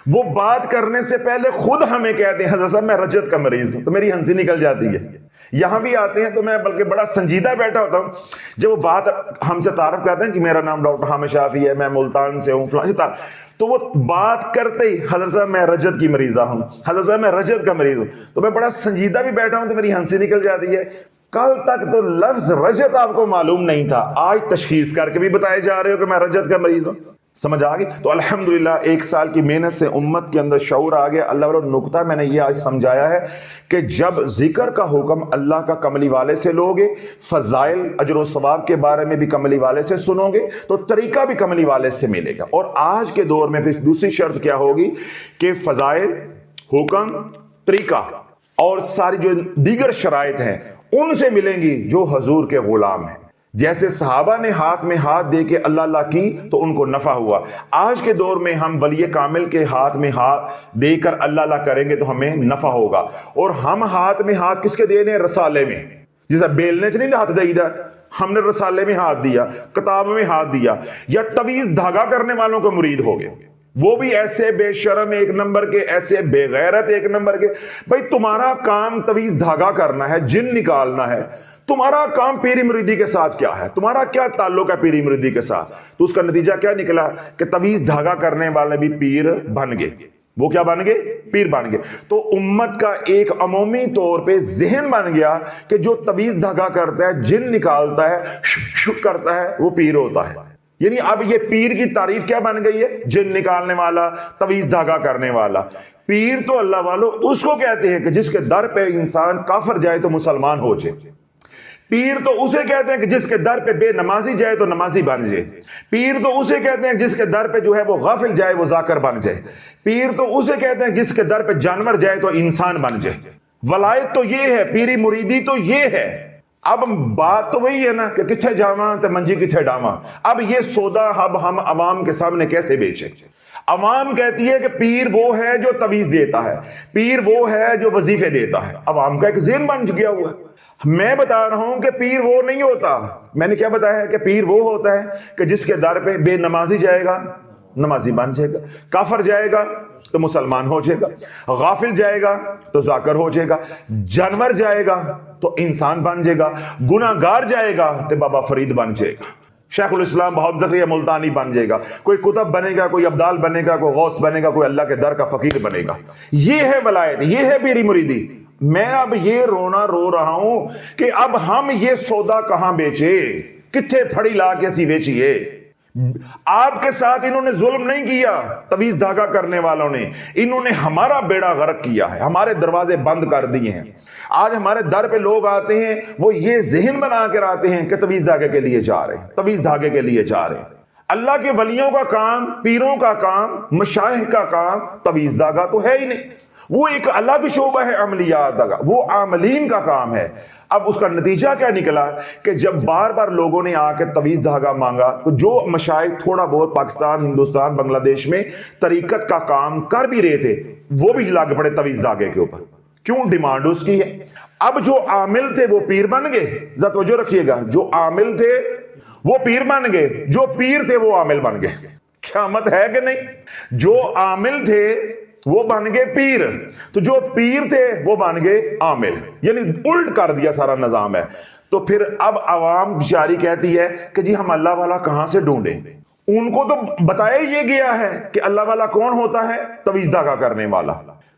وہ بات کرنے سے پہلے خود ہمیں کہتے ہیں حضرت صاحب میں رجت کا مریض ہوں، تو میری ہنسی نکل جاتی ہے۔ یہاں بھی آتے ہیں تو میں بلکہ بڑا سنجیدہ بیٹھا ہوتا ہوں جب وہ بات ہم سے تعارف کرتے ہیں کہ میرا نام ڈاکٹر حامد شافی ہے، میں ملتان سے ہوں، فلاں سے تو وہ بات کرتے ہی حضرت صاحب میں رجت کی مریضہ ہوں، حضرت صاحب میں رجت کا مریض ہوں، تو میں بڑا سنجیدہ بھی بیٹھا ہوں تو میری ہنسی نکل جاتی ہے۔ کل تک تو لفظ رجت آپ کو معلوم نہیں تھا، آج تشخیص کر کے بھی بتائے جا رہے ہو کہ میں رجت کا مریض ہوں، سمجھ آ گئی؟ تو الحمدللہ ایک سال کی محنت سے امت کے اندر شعور آ گیا۔ اللہ والا نقطہ میں نے یہ آج سمجھایا ہے کہ جب ذکر کا حکم اللہ کا کملی والے سے لوگے، فضائل اجر و ثواب کے بارے میں بھی کملی والے سے سنو گے تو طریقہ بھی کملی والے سے ملے گا۔ اور آج کے دور میں پھر دوسری شرط کیا ہوگی کہ فضائل، حکم، طریقہ اور ساری جو دیگر شرائط ہیں ان سے ملیں گی جو حضور کے غلام ہیں۔ جیسے صحابہ نے ہاتھ میں ہاتھ دے کے اللہ اللہ کی تو ان کو نفع ہوا، آج کے دور میں ہم ولی کامل کے ہاتھ میں ہاتھ دے کر اللہ اللہ کریں گے تو ہمیں نفع ہوگا۔ اور ہم ہاتھ میں ہاتھ کس کے دینے؟ رسالے میں، جیسا بیلنے نہیں ہاتھ دے دا، ہم نے رسالے میں ہاتھ دیا، کتاب میں ہاتھ دیا، یا تویز دھاگا کرنے والوں کو مرید ہو گئے، وہ بھی ایسے بے شرم ایک نمبر کے، ایسے بے غیرت ایک نمبر کے۔ بھائی تمہارا کام تویز دھاگا کرنا ہے، جن نکالنا ہے، تمہارا کام پیری مریدی کے ساتھ کیا ہے؟ تمہارا کیا تعلق ہے پیری مریدی کے ساتھ؟ تو اس کا نتیجہ کیا نکلا کہ تویز دھاگا کرنے والے بھی پیر بن گئے۔ وہ کیا بن گئے؟ پیر بن گئے۔ تو امت کا ایک عمومی طور پہ ذہن بن گیا کہ جو تویز دھاگا کرتا ہے، جن نکالتا ہے، شک کرتا ہے، وہ پیر ہوتا ہے۔ یعنی اب یہ پیر کی تعریف کیا بن گئی ہے؟ جن نکالنے والا، تویز دھاگا کرنے والا۔ پیر تو اللہ والو اس کو کہتے ہیں کہ جس کے در پہ انسان کافر جائے تو مسلمان ہو جائے۔ پیر تو اسے کہتے ہیں کہ جس کے در پہ بے نمازی جائے تو نمازی بن جائے۔ پیر تو اسے کہتے ہیں جس کے در پہ جو ہے وہ غافل جائے وہ ذاکر بن جائے۔ پیر تو اسے کہتے ہیں جس کے در پہ جانور جائے تو انسان بن جائے۔ ولایت تو یہ ہے، پیری مریدی تو یہ ہے۔ اب بات تو وہی ہے نا کہ کتھے جاواں تے منجی کتھے ڈاواں۔ اب یہ سودا اب ہم عوام کے سامنے کیسے بیچیں؟ عوام کہتی ہے کہ پیر وہ ہے جو تویز دیتا ہے، پیر وہ ہے جو وظیفے دیتا ہے۔ عوام کا ایک ذہن بن گیا ہوا ہے۔ میں بتا رہا ہوں کہ پیر وہ نہیں ہوتا۔ میں نے کیا بتایا ہے کہ پیر وہ ہوتا ہے کہ جس کے در پہ بے نمازی جائے گا نمازی بن جائے گا، کافر جائے گا تو مسلمان ہو جائے گا، غافل جائے گا تو ذاکر ہو جائے گا، جانور جائے گا تو انسان بن جائے گا، گناہ گار جائے گا تو بابا فرید بن جائے گا، شیخ الاسلام بہت زکریا ملتانی بن جائے گا، کوئی کتب بنے گا، کوئی ابدال بنے گا، کوئی غوث بنے گا، کوئی اللہ کے در کا فقیر بنے گا۔ یہ ہے ولایت، یہ ہے پیری مریدی۔ میں اب یہ رونا رو رہا ہوں کہ اب ہم یہ سودا کہاں بیچے، کتھے پھڑی لا کے اسی بیچیے۔ آپ کے ساتھ انہوں نے ظلم نہیں کیا، تویز دھاگا کرنے والوں نے، انہوں نے ہمارا بیڑا غرق کیا ہے، ہمارے دروازے بند کر دیے ہیں۔ آج ہمارے در پہ لوگ آتے ہیں، وہ یہ ذہن بنا کر آتے ہیں کہ تویز دھاگے کے لیے جا رہے ہیں، تویز دھاگے کے لیے جا رہے ہیں۔ اللہ کے ولیوں کا کام، پیروں کا کام، مشائخ کا کام تویز دھاگا تو ہے ہی نہیں، وہ ایک الگ شعبہ ہے عملیات کا، وہ عاملین کا کام ہے۔ اب اس کا نتیجہ کیا نکلا کہ جب بار بار لوگوں نے آ کے تویز دھاگا مانگا تو جو مشائخ تھوڑا بہت پاکستان، ہندوستان، بنگلہ دیش میں طریقت کا کام کر بھی رہے تھے، وہ بھی لگ پڑے تویز دھاگے کے اوپر۔ کیوں؟ ڈیمانڈ اس کی ہے۔ اب جو عامل تھے وہ پیر بن گئے، ذرا توجہ رکھیے گا، جو عامل تھے وہ پیر بن گئے، جو پیر تھے وہ عامل بن گئے۔ قیامت ہے کہ نہیں؟ جو عامل تھے وہ بن گئے پیر، تو جو پیر تھے وہ بن گئے عامل، یعنی الٹ کر دیا سارا نظام ہے۔ تو پھر اب عوام بیچاری کہتی ہے کہ جی ہم اللہ والا کہاں سے ڈھونڈیں؟ ان کو تو بتایا یہ گیا ہے کہ اللہ والا کون ہوتا ہے؟ تویز دھاگا کرنے والا۔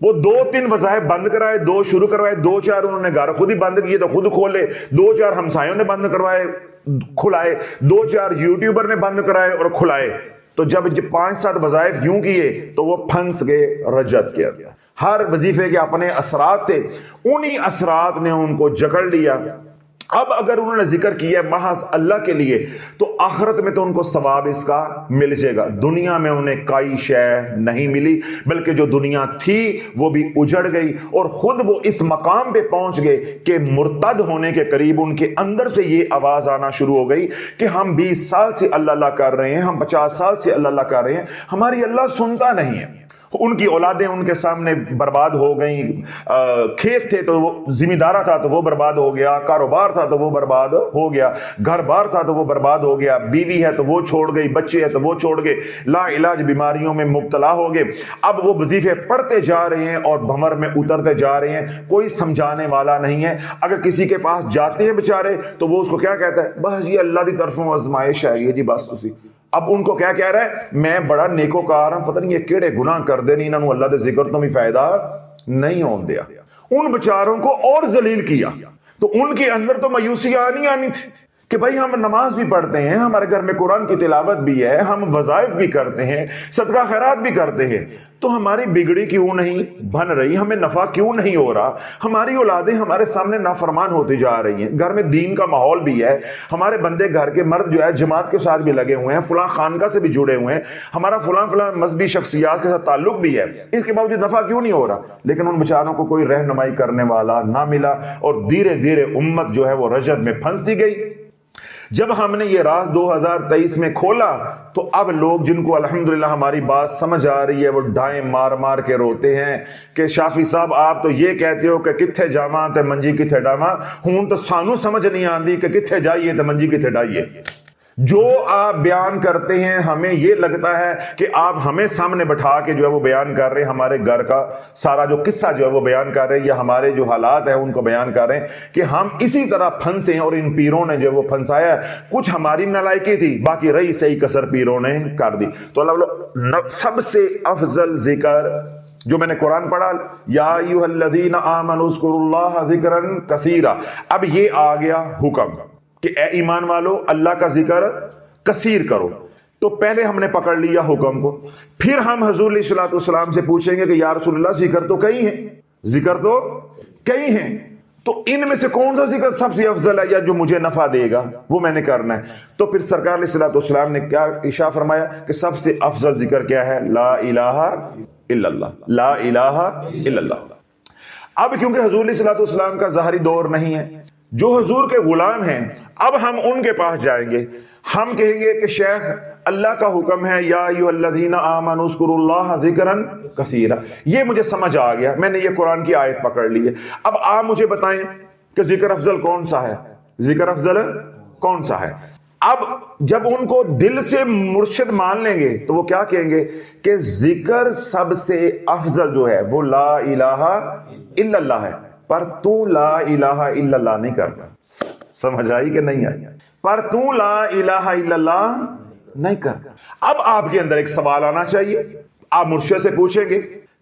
وہ 2-3 وظائف بند کرائے، 2 شروع کروائے، 2-4 انہوں نے گھر خود ہی بند کیے تو خود کھولے، 2-4 ہمسایوں نے بند کروائے کھلائے، 2-4 یوٹیوبر نے بند کرائے اور کھلائے. تو جب 5-7 وظائف یوں کیے تو وہ پھنس گئے رجعت کے اندر. ہر وظیفے کے اپنے اثرات تھے، انہی اثرات نے ان کو جکڑ لیا. اب اگر انہوں نے ذکر کیا محض اللہ کے لیے تو آخرت میں تو ان کو ثواب اس کا مل جائے گا. دنیا میں انہیں کوئی شے نہیں ملی، بلکہ جو دنیا تھی وہ بھی اجڑ گئی، اور خود وہ اس مقام پہ پہنچ گئے کہ مرتد ہونے کے قریب ان کے اندر سے یہ آواز آنا شروع ہو گئی کہ ہم 20 سال سے اللہ اللہ کر رہے ہیں، ہم 50 سال سے اللہ اللہ کر رہے ہیں، ہماری اللہ سنتا نہیں ہے. ان کی اولادیں ان کے سامنے برباد ہو گئیں، کھیت تھے تو وہ زمیندارہ تھا تو وہ برباد ہو گیا، کاروبار تھا تو وہ برباد ہو گیا، گھر بار تھا تو وہ برباد ہو گیا، بیوی ہے تو وہ چھوڑ گئی، بچے ہے تو وہ چھوڑ گئے، لا علاج بیماریوں میں مبتلا ہو گئے. اب وہ وظیفے پڑھتے جا رہے ہیں اور بھنور میں اترتے جا رہے ہیں، کوئی سمجھانے والا نہیں ہے. اگر کسی کے پاس جاتے ہیں بیچارے تو وہ اس کو کیا کہتا ہے؟ بس یہ اللہ کی طرفوں آزمائش ہے یہ جی بس تسی. اب ان کو کیا کہہ رہا ہے؟ میں بڑا نیکوکار ہوں، پتہ نہیں یہ کیڑے گناہ کر دے نہیں، انہوں نے اللہ دے ذکر تو بھی فائدہ نہیں ہون دیا. ان بچاروں کو اور ذلیل کیا. تو ان کے اندر تو مایوسی آنی تھی کہ بھائی ہم نماز بھی پڑھتے ہیں، ہمارے گھر میں قرآن کی تلاوت بھی ہے، ہم وظائف بھی کرتے ہیں، صدقہ خیرات بھی کرتے ہیں، تو ہماری بگڑی کیوں نہیں بن رہی؟ ہمیں نفع کیوں نہیں ہو رہا؟ ہماری اولادیں ہمارے سامنے نافرمان ہوتی جا رہی ہیں، گھر میں دین کا ماحول بھی ہے، ہمارے بندے گھر کے مرد جو ہے جماعت کے ساتھ بھی لگے ہوئے ہیں، فلاں خانقاہ سے بھی جڑے ہوئے ہیں، ہمارا فلاں مذہبی شخصیات کے ساتھ تعلق بھی ہے، اس کے باوجود نفع کیوں نہیں ہو رہا؟ لیکن ان بیچاروں کو کوئی رہنمائی کرنے والا نہ ملا، اور دھیرے دھیرے امت جو ہے وہ رجعت میں پھنستی گئی. جب ہم نے یہ راز 2023 میں کھولا تو اب لوگ جن کو الحمدللہ ہماری بات سمجھ آ رہی ہے وہ ڈائیں مار مار کے روتے ہیں کہ شافی صاحب آپ تو یہ کہتے ہو کہ کتھے جاواں تے منجی کتھے ڈاواں، ہون تو سانو سمجھ نہیں آندی کہ کتھے جائیے تے منجی کتھے ڈائیے. جو آپ بیان کرتے ہیں ہمیں یہ لگتا ہے کہ آپ ہمیں سامنے بٹھا کے جو ہے وہ بیان کر رہے ہیں، ہمارے گھر کا سارا جو قصہ جو ہے وہ بیان کر رہے ہیں، یا ہمارے جو حالات ہیں ان کو بیان کر رہے ہیں کہ ہم اسی طرح پھنسے ہیں اور ان پیروں نے جو وہ پھنسایا ہے. کچھ ہماری نالائکی تھی، باقی رہی صحیح کسر پیروں نے کر دی. تو اللہ سب سے افضل ذکر جو میں نے قرآن پڑھا، یا ایھا الذین آمنوا اذکروا اللہ ذکرا کثیرا، اب یہ آ گیا حکم کہ اے ایمان والو اللہ کا ذکر کثیر کرو. تو پہلے ہم نے پکڑ لیا حکم کو، پھر ہم حضور علیہ الصلوۃ والسلام سے پوچھیں گے کہ یا رسول اللہ ذکر تو کئی ہیں، ذکر تو کئی ہیں، تو ان میں سے کون سا ذکر سب سے افضل ہے یا جو مجھے نفع دے گا وہ میں نے کرنا ہے. تو پھر سرکار علیہ الصلوۃ والسلام نے کیا ارشاد فرمایا کہ سب سے افضل ذکر کیا ہے؟ لا الہ الا اللہ، لا الہ الا اللہ. اب کیونکہ حضور علیہ الصلوۃ والسلام کا ظاہری دور نہیں ہے، جو حضور کے غلام ہیں، اب ہم ان کے پاس جائیں گے، ہم کہیں گے کہ شیخ اللہ کا حکم ہے یا ایھا الذین آمنوا اذکروا اللہ ذکرا کثیرا، یہ مجھے سمجھ آ گیا، میں نے یہ قرآن کی آیت پکڑ لی ہے. اب آپ مجھے بتائیں کہ ذکر افضل کون سا ہے، ذکر افضل کون سا ہے؟ اب جب ان کو دل سے مرشد مان لیں گے تو وہ کیا کہیں گے کہ ذکر سب سے افضل جو ہے وہ لا الہ الا اللہ ہے، پر تو لا الہ الا اللہ نہیں کرتا. سمجھ آئی کہ نہیں آئی؟ پر تو لا الہ الا اللہ نہیں کرتا. اب آپ کے اندر ایک سوال آنا چاہیے، آپ مرشد سے پوچھیں گے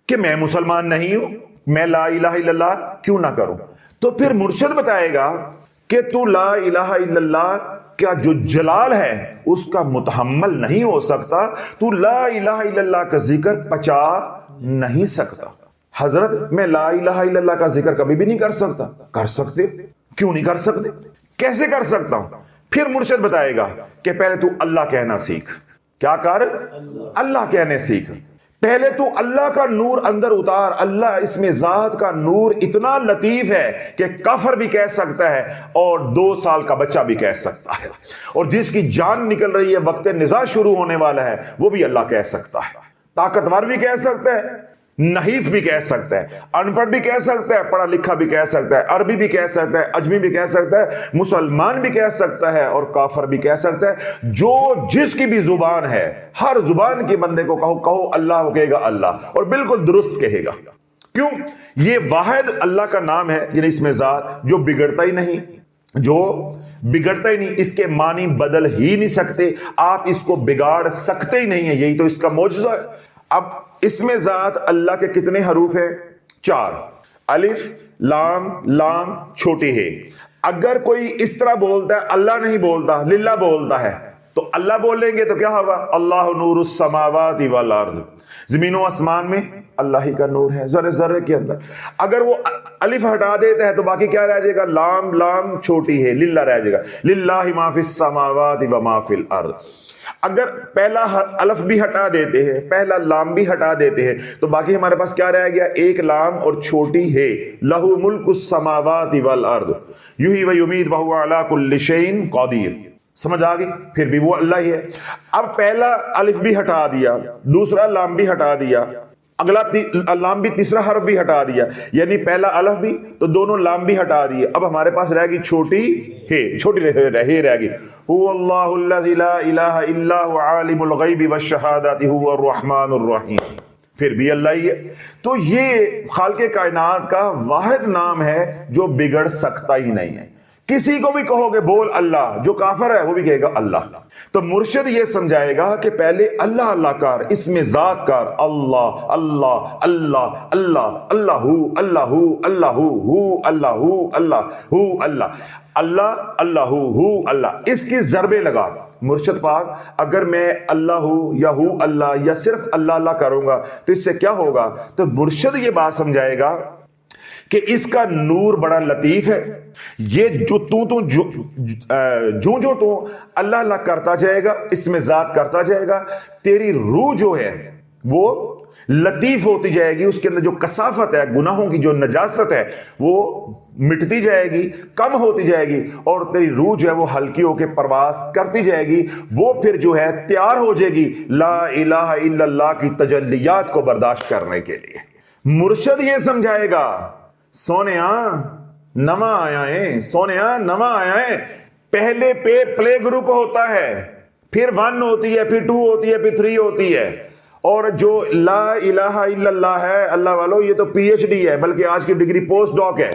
کہ میں مسلمان نہیں ہوں، میں لا الہ الا اللہ کیوں نہ کروں؟ تو پھر مرشد بتائے گا کہ تو لا الہ الا اللہ کا جو جلال ہے اس کا متحمل نہیں ہو سکتا، تو لا الہ الا اللہ کا ذکر پچا نہیں سکتا. حضرت میں لا الہ الا اللہ کا ذکر کبھی بھی نہیں کر سکتا. کر سکتے، کیوں نہیں کر سکتے؟ کیسے کر سکتا ہوں؟ پھر مرشد بتائے گا کہ پہلے تو اللہ کہنا سیکھ. کیا کر؟ اللہ کہنے سیکھ. پہلے تو اللہ کا نور اندر اتار. اللہ اس میں ذات کا نور اتنا لطیف ہے کہ کافر بھی کہہ سکتا ہے اور 2 سال کا بچہ بھی کہہ سکتا ہے، اور جس کی جان نکل رہی ہے، وقت نزاع شروع ہونے والا ہے، وہ بھی اللہ کہہ سکتا ہے. طاقتور بھی کہہ سکتا ہے، نحیف بھی کہہ سکتا ہے، ان پڑھ بھی کہہ سکتا ہے، پڑھا لکھا بھی کہہ سکتا ہے، عربی بھی کہہ سکتا ہے، اجمی بھی کہہ سکتا ہے، مسلمان بھی کہہ سکتا ہے اور کافر بھی کہہ سکتا ہے. جو جس کی بھی زبان ہے، ہر زبان کے بندے کو کہو اللہ، وہ کہے گا اللہ، اور بالکل درست کہے گا. کیوں؟ یہ واحد اللہ کا نام ہے، یعنی اس میں ذات جو بگڑتا ہی نہیں، جو بگڑتا ہی نہیں، اس کے معنی بدل ہی نہیں سکتے، آپ اس کو بگاڑ سکتے ہی نہیں ہیں. یہی تو اس کا معجزہ ہے. اب اس میں ذات اللہ کے کتنے حروف ہیں؟ 4، الف لام لام چھوٹی ہے۔ اگر کوئی اس طرح بولتا ہے، اللہ نہیں بولتا، للہ بولتا ہے، تو اللہ بولیں گے تو کیا ہوگا؟ اللہ نور السماوات والارض، زمین و آسمان میں اللہ ہی کا نور ہے، ذرے ذرے کے اندر۔ اگر وہ الف ہٹا دیتا ہے تو باقی کیا رہ جائے گا؟ لام لام چھوٹی ہے، للہ رہ جائے گا، للہ ما فی السماوات و ما فی الارض۔ اگر پہلا الف بھی ہٹا دیتے ہیں، پہلا لام بھی ہٹا دیتے ہیں، تو باقی ہمارے پاس کیا رہ گیا؟ ایک لام اور چھوٹی ہے، لہ ملک السماوات والارض یحیی و یمیت وہو علی کل شیء قدیر۔ سمجھ آ گئی؟ پھر بھی وہ اللہ ہی ہے۔ اب پہلا الف بھی ہٹا دیا، دوسرا لام بھی ہٹا دیا، اگلا لام بھی، تیسرا حرف بھی ہٹا دیا، یعنی پہلا الف بھی تو دونوں لام بھی ہٹا دیے۔ اب ہمارے پاس رہ گئی چھوٹی ہے، چھوٹی رہ گئی، هو اللہ الذی لا الہ الا هو عالم الغیب والشہادۃ هو الرحمن الرحیم۔ پھر بھی اللہ ہی ہے۔ تو یہ خالق کائنات کا واحد نام ہے جو بگڑ سکتا ہی نہیں ہے۔ کسی کو بھی کہو گے بول اللہ، جو کافر ہے وہ بھی کہے گا اللہ۔ تو مرشد یہ سمجھائے گا کہ پہلے اللہ اللہ کار، اس میں ذات کار، اللہ اللہ اللہ اللہ اللہ اللہ اللہ اللہ اللہ اللہ اللہ اللہ اللہ، اس کی ضربیں لگا مرشد پاک۔ اگر میں اللہ یا اللہ یا صرف اللہ اللہ کروں گا تو اس سے کیا ہوگا؟ تو مرشد یہ بات سمجھائے گا کہ اس کا نور بڑا لطیف ہے، یہ جو تو اللہ اللہ کرتا جائے گا، اس میں ذات کرتا جائے گا، تیری روح جو ہے وہ لطیف ہوتی جائے گی، اس کے اندر جو کثافت ہے، گناہوں کی جو نجاست ہے وہ مٹتی جائے گی، کم ہوتی جائے گی، اور تیری روح جو ہے وہ ہلکی ہو کے پرواز کرتی جائے گی، وہ پھر جو ہے تیار ہو جائے گی لا الہ الا اللہ کی تجلیات کو برداشت کرنے کے لیے۔ مرشد یہ سمجھائے گا، سونیا نما آیا ہے، سونیا نما آیا ہے، پہلے پہ پلے گروپ ہوتا ہے، پھر 1 ہوتی ہے، پھر 2 ہوتی ہے، پھر 3 ہوتی ہے، اور جو لا الہ الا اللہ ہے اللہ والو، یہ تو پی ایچ ڈی ہے، بلکہ آج کی ڈگری پوسٹ ڈاک ہے۔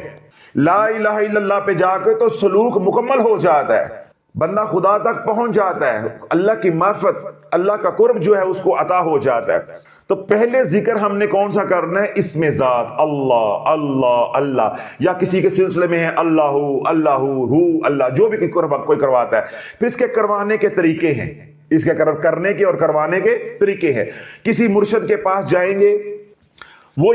لا الہ الا اللہ پہ جا کے تو سلوک مکمل ہو جاتا ہے، بندہ خدا تک پہنچ جاتا ہے، اللہ کی معرفت، اللہ کا قرب جو ہے اس کو عطا ہو جاتا ہے۔ تو پہلے ذکر ہم نے کون سا کرنا ہے؟ اس میں ذات، اللہ اللہ اللہ، یا کسی کے سلسلے میں ہے اللہ اللہ اللہ، جو بھی کوئی کرواتا ہے۔ پھر اس کے کروانے کے طریقے ہیں، اس کے کرنے کے اور کروانے کے طریقے ہیں۔ کسی مرشد کے پاس جائیں گے، وہ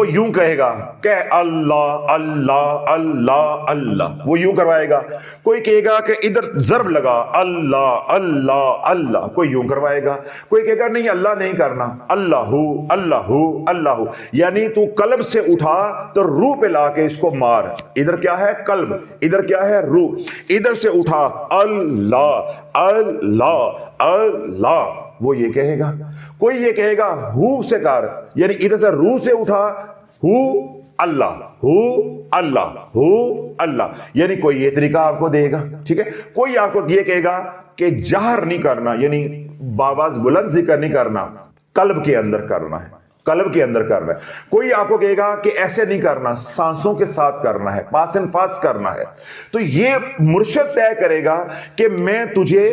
یوں کہے گا کہ اللہ اللہ اللہ اللہ، وہ یوں کروائے گا۔ کوئی کہے گا کہ ادھر ضرب لگا، اللہ اللہ اللہ، کوئی یوں کروائے گا۔ کوئی کہے گا نہیں اللہ نہیں کرنا، اللہ اللہ اللہ، یعنی تو قلب سے اٹھا تو روح پہ لا کے اس کو مار۔ ادھر کیا ہے؟ قلب، ادھر کیا ہے؟ روح۔ ادھر سے اٹھا اللہ اللہ اللہ، وہ یہ کہے گا۔ کوئی یہ کہے گا ہو سے کر، یعنی ادھر سے روح سے اٹھا، ہو اللہ اللہ، یعنی کوئی یہ طریقہ آپ کو دے گا، ٹھیک ہے۔ کوئی آپ کو یہ کہے گا کہ جہر نہیں کرنا، یعنی باواز بلند ذکر نہیں کرنا، قلب کے اندر کرنا ہے، قلب کے اندر کرنا ہے۔ کوئی آپ کو کہے گا کہ ایسے نہیں کرنا، سانسوں کے ساتھ کرنا ہے، پاس اینڈ فاسٹ کرنا ہے۔ تو یہ مرشد طے کرے گا کہ میں تجھے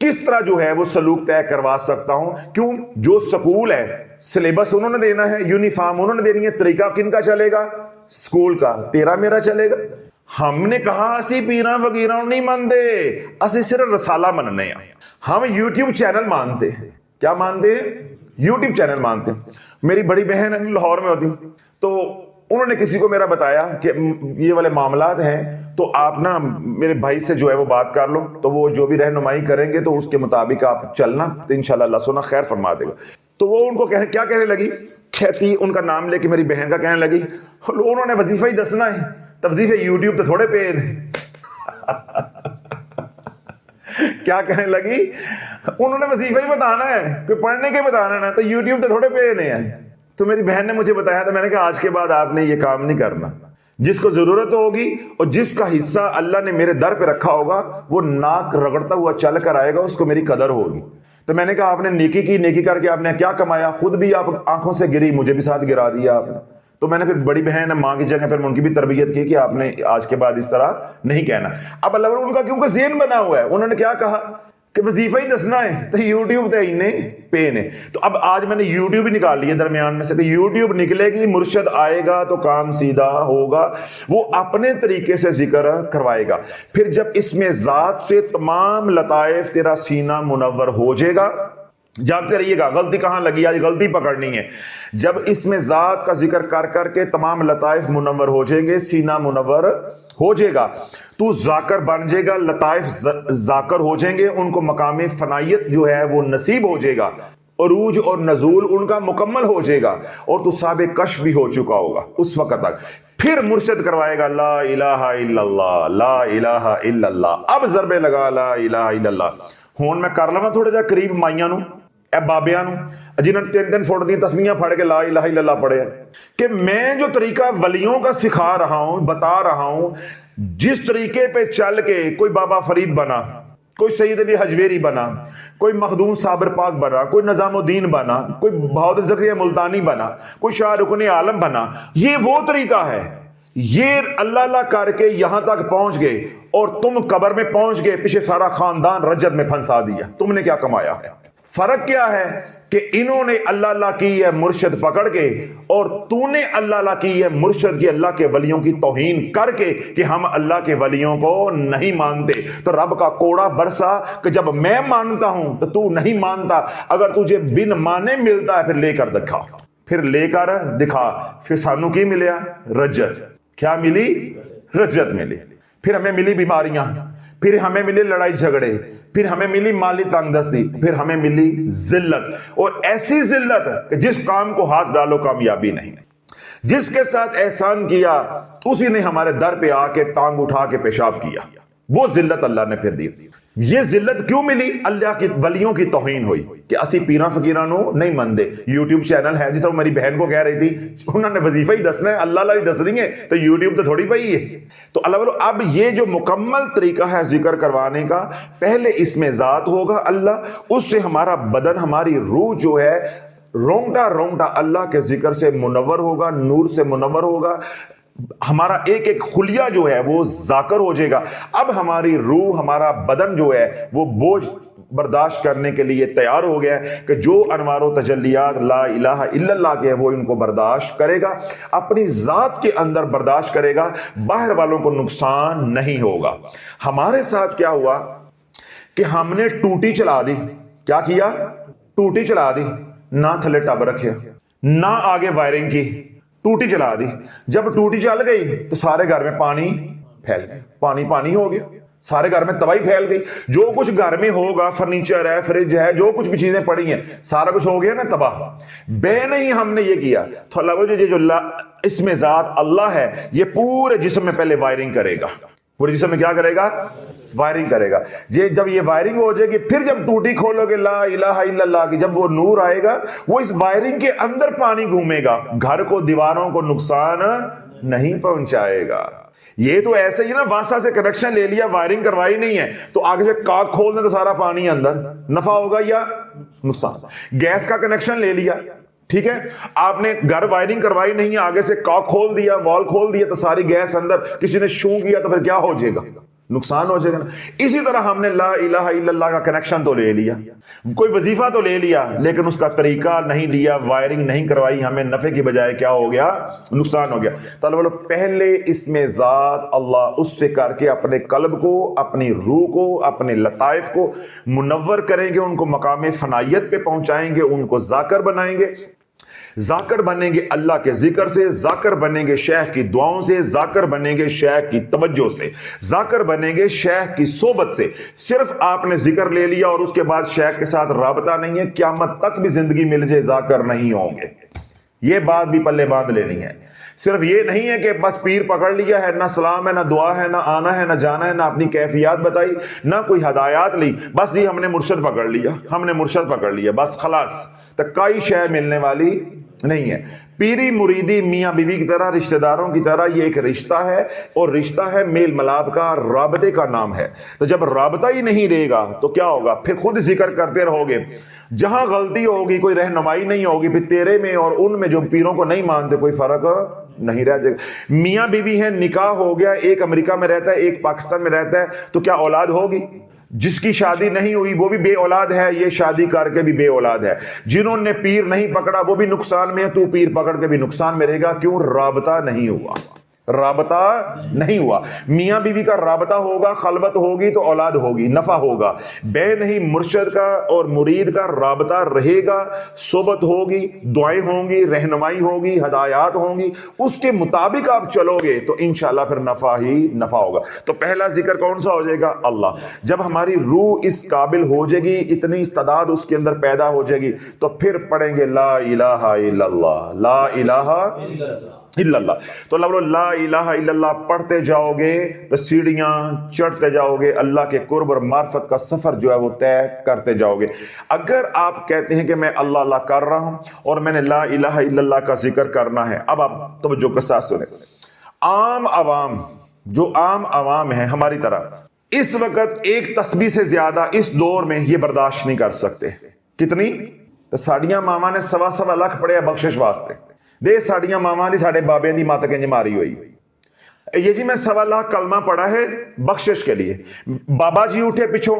کس طرح جو ہے وہ سلوک طے کروا سکتا ہوں۔ کیوں؟ جو سکول ہے، سلیبس انہوں نے دینا ہے، یونیفارم انہوں نے دینی ہے، طریقہ کن کا چلے گا؟ سکول کا، تیرا میرا چلے گا۔ ہم نے کہا اسی پیراں وغیرہ نہیں مانتے، اسی صرف رسالہ مننے ہیں۔ ہم یوٹیوب چینل مانتے ہیں۔ کیا مانتے ہیں؟ یوٹیوب چینل مانتے ہیں۔ میری بڑی بہن لاہور میں ہوتی، تو انہوں نے کسی کو میرا بتایا کہ یہ والے معاملات ہیں، تو آپ نا میرے بھائی سے جو ہے وہ بات کر لو، تو وہ جو بھی رہنمائی کریں گے تو اس کے مطابق آپ چلنا، تو انشاءاللہ اللہ سونا خیر فرما دے گا۔ تو وہ ان کو کیا کہنے لگی؟ کہتی ان کا نام لے کے میری بہن کا کہنے لگی، انہوں نے وظیفہ ہی دسنا ہے، تو وظیفے یوٹیوب تو تھوڑے پے ہیں۔ کیا کہنے لگی؟ انہوں نے وظیفہ ہی بتانا ہے، کوئی پڑھنے کے بتانا ہے، تو یوٹیوب تو تھوڑے پے نہیں ہے۔ تو میری بہن نے مجھے بتایا، تو میں نے کہا آج کے بعد آپ نے یہ کام نہیں کرنا۔ جس کو ضرورت ہوگی اور جس کا حصہ اللہ نے میرے در پہ رکھا ہوگا، وہ ناک رگڑتا ہوا چل کر آئے گا، اس کو میری قدر ہوگی۔ تو میں نے کہا آپ نے نیکی کی، نیکی کر کے آپ نے کیا کمایا؟ خود بھی آپ آنکھوں سے گری، مجھے بھی ساتھ گرا دیا آپ نے۔ تو میں نے پھر بڑی بہن ماں کی جگہ پھر ان کی بھی تربیت کی کہ آپ نے آج کے بعد اس طرح نہیں کہنا۔ اب اللہ ان کا کیونکہ ذہن بنا ہوا ہے، انہوں نے کیا کہا کہ وظیفہ ہی دسنا ہے تو یوٹیوب تے اینے پے نے. تو اب آج میں نے یوٹیوب ہی نکال لیا درمیان میں سے کہ یوٹیوب نکلے گی، مرشد آئے گا تو کام سیدھا ہوگا، وہ اپنے طریقے سے ذکر کروائے گا. پھر جب اس میں ذات سے تمام لطائف تیرا سینہ منور ہو جائے گا، جانتے رہیے گا غلطی کہاں لگی، آج غلطی پکڑنی ہے. جب اس میں ذات کا ذکر کر کر کے تمام لطائف منور ہو جائیں گے، سینہ منور ہو جائے گا، تو ذاکر بن جائے گا، لطائف ذاکر ہو جائیں گے، ان کو مقام فنائیت جو ہے وہ نصیب ہو جائے گا، عروج اور نزول ان کا مکمل ہو جائے گا، اور تو صاحب کشف بھی ہو چکا ہوگا اس وقت تک. پھر مرشد کروائے گا لا الہ الا اللہ، لا الہ الا اللہ. اب ضربے لگا لا الہ الا اللہ. ہون میں کر لوا تھوڑا جا قریب مائیاں نو، اے بابیاں نو جنہوں نے 3 فٹ دی تسمیاں پڑھ کے لا الہ الا اللہ پڑھے، کہ میں جو طریقہ ولیوں کا سکھا رہا ہوں، بتا رہا ہوں، جس طریقے پہ چل کے کوئی بابا فرید بنا، کوئی سید علی حجویری بنا، کوئی مخدوم صابر پاک بنا، کوئی نظام الدین بنا، کوئی بہادر زکریا ملتانی بنا، کوئی شاہ رکن عالم بنا، یہ وہ طریقہ ہے. یہ اللہ اللہ کر کے یہاں تک پہنچ گئے اور تم قبر میں پہنچ گئے، پیچھے سارا خاندان رجت میں پھنسا دیا. تم نے کیا کمایا ہے؟ فرق کیا ہے کہ انہوں نے اللہ اللہ کی ہے مرشد پکڑ کے، اور تو نے اللہ اللہ کی ہے مرشد کی، اللہ کے ولیوں کی توہین کر کے کہ ہم اللہ کے ولیوں کو نہیں مانتے. تو رب کا کوڑا برسا کہ جب میں مانتا ہوں تو تو نہیں مانتا. اگر تجھے بن مانے ملتا ہے پھر لے کر دکھا، پھر لے کر دکھا. پھر سانو کی ملیا؟ رجت. کیا ملی؟ رجت ملی. پھر ہمیں ملی بیماریاں، پھر ہمیں ملی لڑائی جھگڑے، پھر ہمیں ملی مالی تنگ دستی، پھر ہمیں ملی ذلت، اور ایسی ذلت کہ جس کام کو ہاتھ ڈالو کامیابی نہیں. جس کے ساتھ احسان کیا اسی نے ہمارے در پہ آ کے ٹانگ اٹھا کے پیشاب کیا. وہ ذلت اللہ نے پھر دی. یہ ذلت کیوں ملی؟ اللہ کی ولیوں کی توہین ہوئی کہ اسی پیراں فقیراں نو نہیں مندے. یوٹیوب چینل ہے، جس طرح میری بہن کو کہہ رہی تھی انہوں نے وظیفہ ہی دسنا ہے، اللہ اللہ ہی دس دیں گے تو یوٹیوب تو تھوڑی پئی ہے. تو اللہ بولو اب یہ جو مکمل طریقہ ہے ذکر کروانے کا، پہلے اس میں ذات ہوگا اللہ، اس سے ہمارا بدن، ہماری روح جو ہے رونگٹا رونگٹا اللہ کے ذکر سے منور ہوگا، نور سے منور ہوگا. ہمارا ایک ایک خلیہ جو ہے وہ ذاکر ہو جائے گا. اب ہماری روح، ہمارا بدن جو ہے وہ بوجھ برداشت کرنے کے لیے تیار ہو گیا ہے کہ جو انوار و تجلیات لا الہ الا اللہ کے ہیں وہ ان کو برداشت کرے گا، اپنی ذات کے اندر برداشت کرے گا، باہر والوں کو نقصان نہیں ہوگا. ہمارے ساتھ کیا ہوا کہ ہم نے ٹوٹی چلا دی. کیا کیا؟ ٹوٹی چلا دی. نہ تھلے ٹب رکھے، نہ آگے وائرنگ کی، ٹوٹی چلا دی. جب ٹوٹی چل گئی تو سارے گھر میں پانی پھیل گیا، پانی پانی ہو گیا، سارے گھر میں تباہی پھیل گئی. جو کچھ گھر میں ہوگا، فرنیچر ہے، فریج ہے، جو کچھ بھی چیزیں پڑی ہیں، سارا کچھ ہو گیا نا تباہ. بے نہیں ہم نے یہ کیا تو اللہ جو اس میں ذات اللہ ہے، یہ پورے جسم میں پہلے وائرنگ کرے گا. پورے جسم میں کیا کرے گا؟ وائرنگ کرے گا. جب یہ وائرنگ ہو جائے گی، پھر جب ٹوٹی کھولو گے لا الہ الا اللہ کی، جب وہ نور آئے گا وہ اس وائرنگ کے اندر پانی گھومے گا، گھر کو، دیواروں کو نقصان نہیں پہنچائے گا. یہ تو ایسے ہی نا، واسطہ سے کنیکشن لے لیا، وائرنگ کروائی نہیں ہے تو آگے سے کاک کھول دیں تو سارا پانی اندر، نفع ہوگا یا نقصان؟ گیس کا کنیکشن لے لیا، ٹھیک ہے، آپ نے گھر وائرنگ کروائی نہیں ہے، آگے سے کاک کھول دیا، وال کھول دیا تو ساری گیس اندر، کسی نے شوں کیا تو پھر کیا ہو جائے گا؟ نقصان ہو جائے گا نا. اسی طرح ہم نے لا الہ الا اللہ کا کنیکشن تو لے لیا، کوئی وظیفہ تو لے لیا، لیکن اس کا طریقہ نہیں لیا، وائرنگ نہیں کروائی، ہمیں نفع کی بجائے کیا ہو گیا؟ نقصان ہو گیا. تو بولو پہلے اس میں ذات اللہ، اس سے کر کے اپنے قلب کو، اپنی روح کو، اپنے لطائف کو منور کریں گے، ان کو مقام فنائیت پہ پہنچائیں گے، ان کو ذاکر بنائیں گے. ذاکر بنیں گے اللہ کے ذکر سے، ذاکر بنیں گے شیخ کی دعاؤں سے، ذاکر بنیں گے شیخ کی توجہ سے، ذاکر بنیں گے شیخ کی صحبت سے. صرف آپ نے ذکر لے لیا اور اس کے بعد شیخ کے ساتھ رابطہ نہیں ہے، قیامت تک بھی زندگی مل جائے ذاکر نہیں ہوں گے. یہ بات بھی پلے باندھ لینی ہے. صرف یہ نہیں ہے کہ بس پیر پکڑ لیا ہے، نہ سلام ہے، نہ دعا ہے، نہ آنا ہے، نہ جانا ہے، نہ اپنی کیفیات بتائی، نہ کوئی ہدایات لی، بس یہ ہم نے مرشد پکڑ لیا، ہم نے مرشد پکڑ لیا، بس خلاص. تو کئی شے ملنے والی نہیں ہے. پیری مریدی میاں بیوی کی طرح، رشتہ داروں کی طرح یہ ایک رشتہ ہے، اور رشتہ ہے میل ملاپ کا، رابطے کا نام ہے. تو جب رابطہ ہی نہیں رہے گا تو کیا ہوگا؟ پھر خود ذکر کرتے رہو گے، جہاں غلطی ہوگی، کوئی رہنمائی نہیں ہوگی، پھر تیرے میں اور ان میں جو پیروں کو نہیں مانتے کوئی فرق نہیں رہ جائے گا. میاں بیوی ہے، نکاح ہو گیا، ایک امریکہ میں رہتا ہے، ایک پاکستان میں رہتا ہے، تو کیا اولاد ہوگی؟ جس کی شادی نہیں ہوئی وہ بھی بے اولاد ہے، یہ شادی کر کے بھی بے اولاد ہے۔ جنہوں نے پیر نہیں پکڑا وہ بھی نقصان میں ہے، تو پیر پکڑ کے بھی نقصان میں رہے گا۔ کیوں؟ رابطہ نہیں ہوا، رابطہ نہیں ہوا۔ میاں بیوی کا رابطہ ہوگا، خلوت ہوگی تو اولاد ہوگی، نفع ہوگا۔ بے نہیں، مرشد کا اور مرید کا رابطہ رہے گا، صحبت ہوگی، دعائیں ہوں گی، رہنمائی ہوگی، ہدایات ہوں گی، اس کے مطابق آپ چلو گے تو انشاءاللہ پھر نفع ہی نفع ہوگا۔ تو پہلا ذکر کون سا ہو جائے گا؟ اللہ۔ جب ہماری روح اس قابل ہو جائے گی، اتنی استعداد اس کے اندر پیدا ہو جائے گی، تو پھر پڑھیں گے لا الہ الا اللہ، لا الہ الا اللہ۔ تو اللہ لا الہ الا اللہ پڑھتے جاؤ گے تو سیڑھیاں چڑھتے جاؤ گے، اللہ کے قرب اور معرفت کا سفر جو ہے وہ طے کرتے جاؤ گے۔ اگر آپ کہتے ہیں کہ میں اللہ اللہ کر رہا ہوں اور میں نے لا الہ الا اللہ کا ذکر کرنا ہے، اب آپ توجہ کے ساتھ سنیں۔ عام عوام، جو عام عوام ہیں ہماری طرح، اس وقت ایک تسبیح سے زیادہ اس دور میں یہ برداشت نہیں کر سکتے۔ کتنی؟ تو ساڑیاں ماما نے 1.25 لاکھ پڑھے بخشش واسطے، دے ساڑیاں ماما دی ساڑے بابے دی مات کنج ماری ہوئی، یہ جی میں 1.25 لاکھ کلمہ پڑھا ہے بخشش کے لیے۔ بابا جی اٹھے پیچھوں،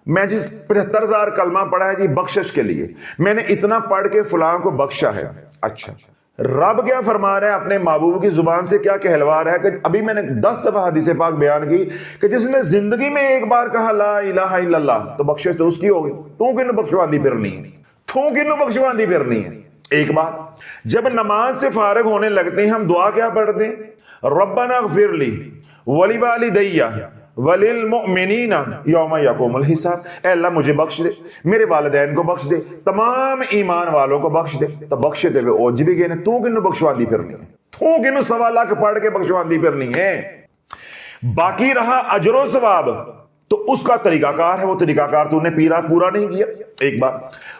میں جی 75,000 کلمہ پڑھا ہے جی بخشش کے لیے، میں نے اتنا پڑھ کے فلاں کو بخشا ہے۔ اچھا، رب کیا فرما رہا ہے اپنے محبوب کی زبان سے؟ کیا کہلوا رہا ہے کہ ابھی میں نے 10 دفعہ حدیث پاک بیان کی کہ جس نے زندگی میں ایک بار کہا لا الہ الا اللہ تو بخشش تو اس کی ہوگی، تو کنو بخشواندی پھرنی ہے، تو کنو بخشواندی پھرنی ہے۔ ایک بات، جب نماز سے فارغ ہونے لگتے ہیں ہم دعا کیا پڑھتے ہیں؟ ربنا اغفر لی ولوالدی وللمؤمنین یوم یقوم الحساب۔ اے اللہ مجھے بخش دے، میرے والدین کو بخش دے، تمام ایمان والوں کو بخش دے۔ تو بخشے تے اوج بھی گئے، تو کنو بخشواندی پھرنی ہے، تو کنو 1.25 لاکھ پڑھ کے بخشواندی پھرنی ہے۔ باقی رہا اجر و ثواب، تو اس کا طریقہ کار ہے، وہ طریقہ کار تو نے پورا نہیں کیا۔ ایک بات،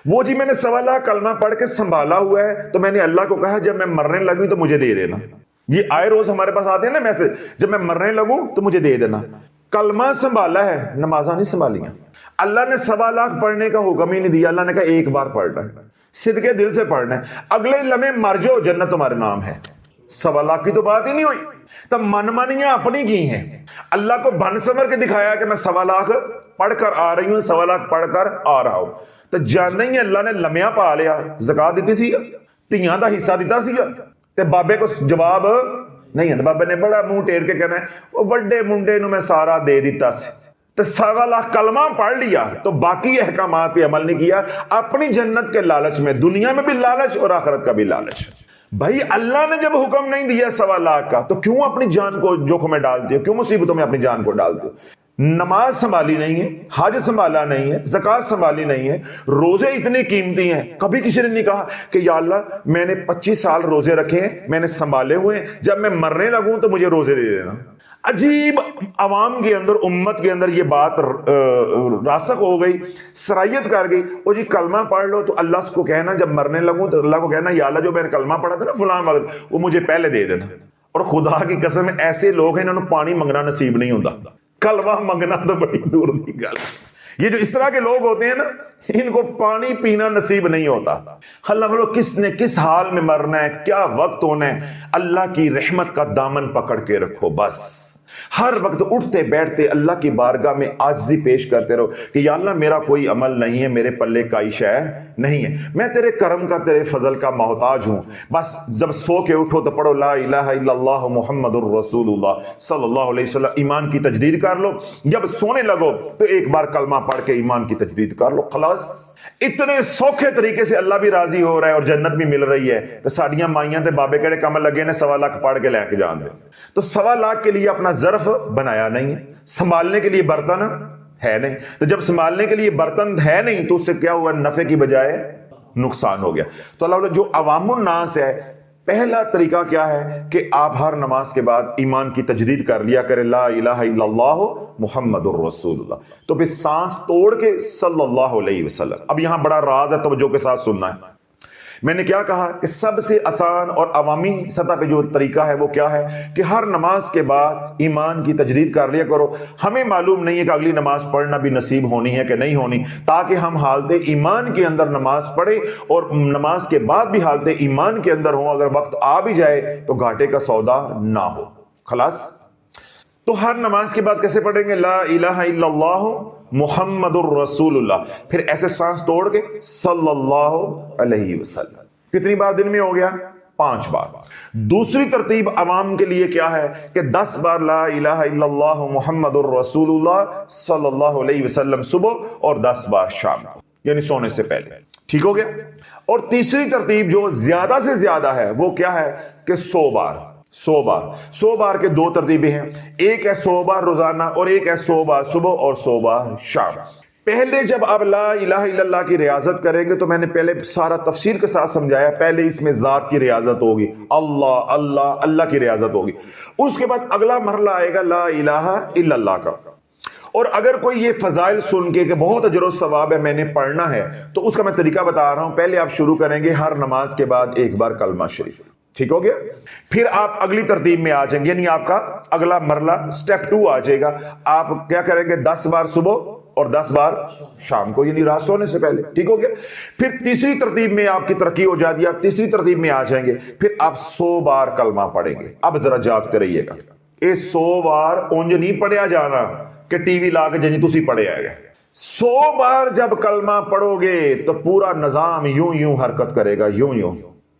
وہ جی میں نے 1.25 لاکھ کلمہ پڑھ کے سنبھالا ہوا ہے تو میں نے اللہ کو کہا جب میں مرنے لگوں تو مجھے دے دینا۔ یہ آئے روز ہمارے پاس آتے ہیں نا میسج، جب میں مرنے لگوں تو مجھے دے دینا۔ کلمہ سنبھالا ہے، نمازاں نہیں سنبھالیاں۔ اللہ نے 1.25 لاکھ پڑھنے کا حکم ہی نہیں دیا، اللہ نے کہا ایک بار پڑھنا ہے، صدقے دل سے پڑھنا ہے، اگلے لمحے مر جاؤ جنت تمہارے نام ہے۔ 1.25 لاکھ کی تو بات ہی نہیں ہوئی، تب من مانیاں اپنی کی ہیں۔ اللہ کو بن سمر کے دکھایا کہ میں 1.25 لاکھ پڑھ کر آ رہی ہوں، 1.25 لاکھ پڑھ کر آ رہا ہوں، تو جاننا ہی اللہ نے لمحہ پا لیا۔ زکات دیتی سی، تیاں دا حصہ دیتا سی، تے بابے کو جواب نہیں ہے، بابے نے بڑا منہ ٹیر کے کہنا ہے وہ وڈے منڈے نو میں سارا دے دیتا سی۔ تو 1.25 لاکھ کلمہ پڑھ لیا تو باقی احکامات پہ عمل نہیں کیا، اپنی جنت کے لالچ میں، دنیا میں بھی لالچ اور آخرت کا بھی لالچ۔ بھائی اللہ نے جب حکم نہیں دیا 1.25 لاکھ کا تو کیوں اپنی جان کو جوخم میں ڈالتے ہو؟ کیوں مصیبتوں میں اپنی جان کو ڈالتے ہو؟ نماز سنبھالی نہیں ہے، حج سنبھالا نہیں ہے، زکات سنبھالی نہیں ہے، روزے اتنے قیمتی ہیں، کبھی کسی نے نہیں کہا کہ یا اللہ میں نے 25 سال روزے رکھے ہیں، میں نے سنبھالے ہوئے ہیں، جب میں مرنے لگوں تو مجھے روزے دے دینا۔ عجیب عوام کے اندر، امت کے اندر یہ بات راسخ ہو گئی، سرائیت کر گئی۔ وہ جی کلمہ پڑھ لو تو اللہ کو کہنا جب مرنے لگوں تو اللہ کو کہنا یا اللہ جو میں نے کلمہ پڑھا تھا نا فلاں وقت وہ مجھے پہلے دے دینا۔ اور خدا کی قسم ایسے لوگ ہیں انہوں نے پانی منگنا نصیب نہیں ہوتا، کلمہ منگنا تو بڑی دور کی گل۔ یہ جو اس طرح کے لوگ ہوتے ہیں نا ان کو پانی پینا نصیب نہیں ہوتا۔ اللہ بولو کس نے کس حال میں مرنا ہے، کیا وقت ہونا ہے، اللہ کی رحمت کا دامن پکڑ کے رکھو بس۔ ہر وقت اٹھتے بیٹھتے اللہ کی بارگاہ میں عاجزی پیش کرتے رہو کہ یا اللہ میرا کوئی عمل نہیں ہے، میرے پلے کوئی شے نہیں ہے، میں تیرے کرم کا تیرے فضل کا محتاج ہوں۔ بس جب سو کے اٹھو تو پڑھو لا الہ الا اللہ محمد الرسول اللہ صلی اللہ علیہ وسلم، ایمان کی تجدید کر لو۔ جب سونے لگو تو ایک بار کلمہ پڑھ کے ایمان کی تجدید کر لو، خلاص۔ اتنے سوکھے طریقے سے اللہ بھی راضی ہو رہا ہے اور جنت بھی مل رہی ہے، تو ساڑیاں مائیاں تے بابے کہڑے کام لگے نے 1.25 لاکھ پڑھ کے لے کے جان دے۔ تو 1.25 لاکھ کے لیے اپنا ظرف بنایا نہیں ہے، سنبھالنے کے لیے برتن ہے نہیں، تو جب سنبھالنے کے لیے برتن ہے نہیں تو اس سے کیا ہوا، نفع کی بجائے نقصان ہو گیا۔ تو اللہ جو عوام الناس ہے، پہلا طریقہ کیا ہے کہ آپ ہر نماز کے بعد ایمان کی تجدید کر لیا کرے لا الہ الا اللہ محمد الرسول اللہ، تو پھر سانس توڑ کے صلی اللہ علیہ وسلم۔ اب یہاں بڑا راز ہے، توجہ کے ساتھ سننا ہے۔ میں نے کیا کہا کہ سب سے آسان اور عوامی سطح پہ جو طریقہ ہے وہ کیا ہے کہ ہر نماز کے بعد ایمان کی تجدید کر لیا کرو۔ ہمیں معلوم نہیں ہے کہ اگلی نماز پڑھنا بھی نصیب ہونی ہے کہ نہیں ہونی، تاکہ ہم حالت ایمان کے اندر نماز پڑھیں اور نماز کے بعد بھی حالت ایمان کے اندر ہوں، اگر وقت آ بھی جائے تو گھاٹے کا سودا نہ ہو۔ خلاص، تو ہر نماز کے بعد کیسے پڑھیں گے؟ لا الہ الا اللہ محمد الرسول اللہ، پھر ایسے سانس توڑ کے صلی اللہ علیہ وسلم. کتنی بار دن میں ہو گیا؟ 5 بار. دوسری ترتیب عوام کے لیے کیا ہے کہ 10 بار لا الہ الا اللہ محمد الرسول اللہ صلی اللہ علیہ وسلم صبح اور 10 بار شام کو، یعنی سونے سے پہلے. ٹھیک ہو گیا. اور تیسری ترتیب جو زیادہ سے زیادہ ہے وہ کیا ہے کہ 100 بار. 100 بار کے 2 ترتیبیں ہیں، ایک ہے 100 بار روزانہ اور ایک ہے 100 بار صبح اور 100 بار شام. پہلے جب آپ لا الہ الا اللہ کی ریاضت کریں گے تو میں نے پہلے سارا تفصیل کے ساتھ سمجھایا، پہلے اس میں ذات کی ریاضت ہوگی، اللہ اللہ اللہ کی ریاضت ہوگی. اس کے بعد اگلا مرحلہ آئے گا لا الہ الا اللہ کا. اور اگر کوئی یہ فضائل سن کے کہ بہت اجر و ثواب ہے میں نے پڑھنا ہے، تو اس کا میں طریقہ بتا رہا ہوں. پہلے آپ شروع کریں گے ہر نماز کے بعد ایک بار کلمہ شریف. ٹھیک ہو گیا. پھر آپ اگلی ترتیب میں آ جائیں گے، یعنی آپ کا اگلا مرحلہ سٹیپ 2 آ جائے گا. آپ کیا کریں گے؟ 10 بار صبح اور 10 بار شام کو، یعنی رات سونے سے پہلے. ٹھیک ہو گیا. پھر تیسری ترتیب میں آپ کی ترقی ہو جاتی ہے، آپ تیسری ترتیب میں آ جائیں گے، پھر آپ 100 بار کلمہ پڑھیں گے. اب ذرا جاگتے رہیے گا، یہ 100 بار اونج نہیں پڑھیا جانا کہ ٹی وی لا کے جنہیں تسی پڑھے آئے گا. 100 بار جب کلمہ پڑھو گے تو پورا نظام یوں یوں حرکت کرے گا، یوں یوں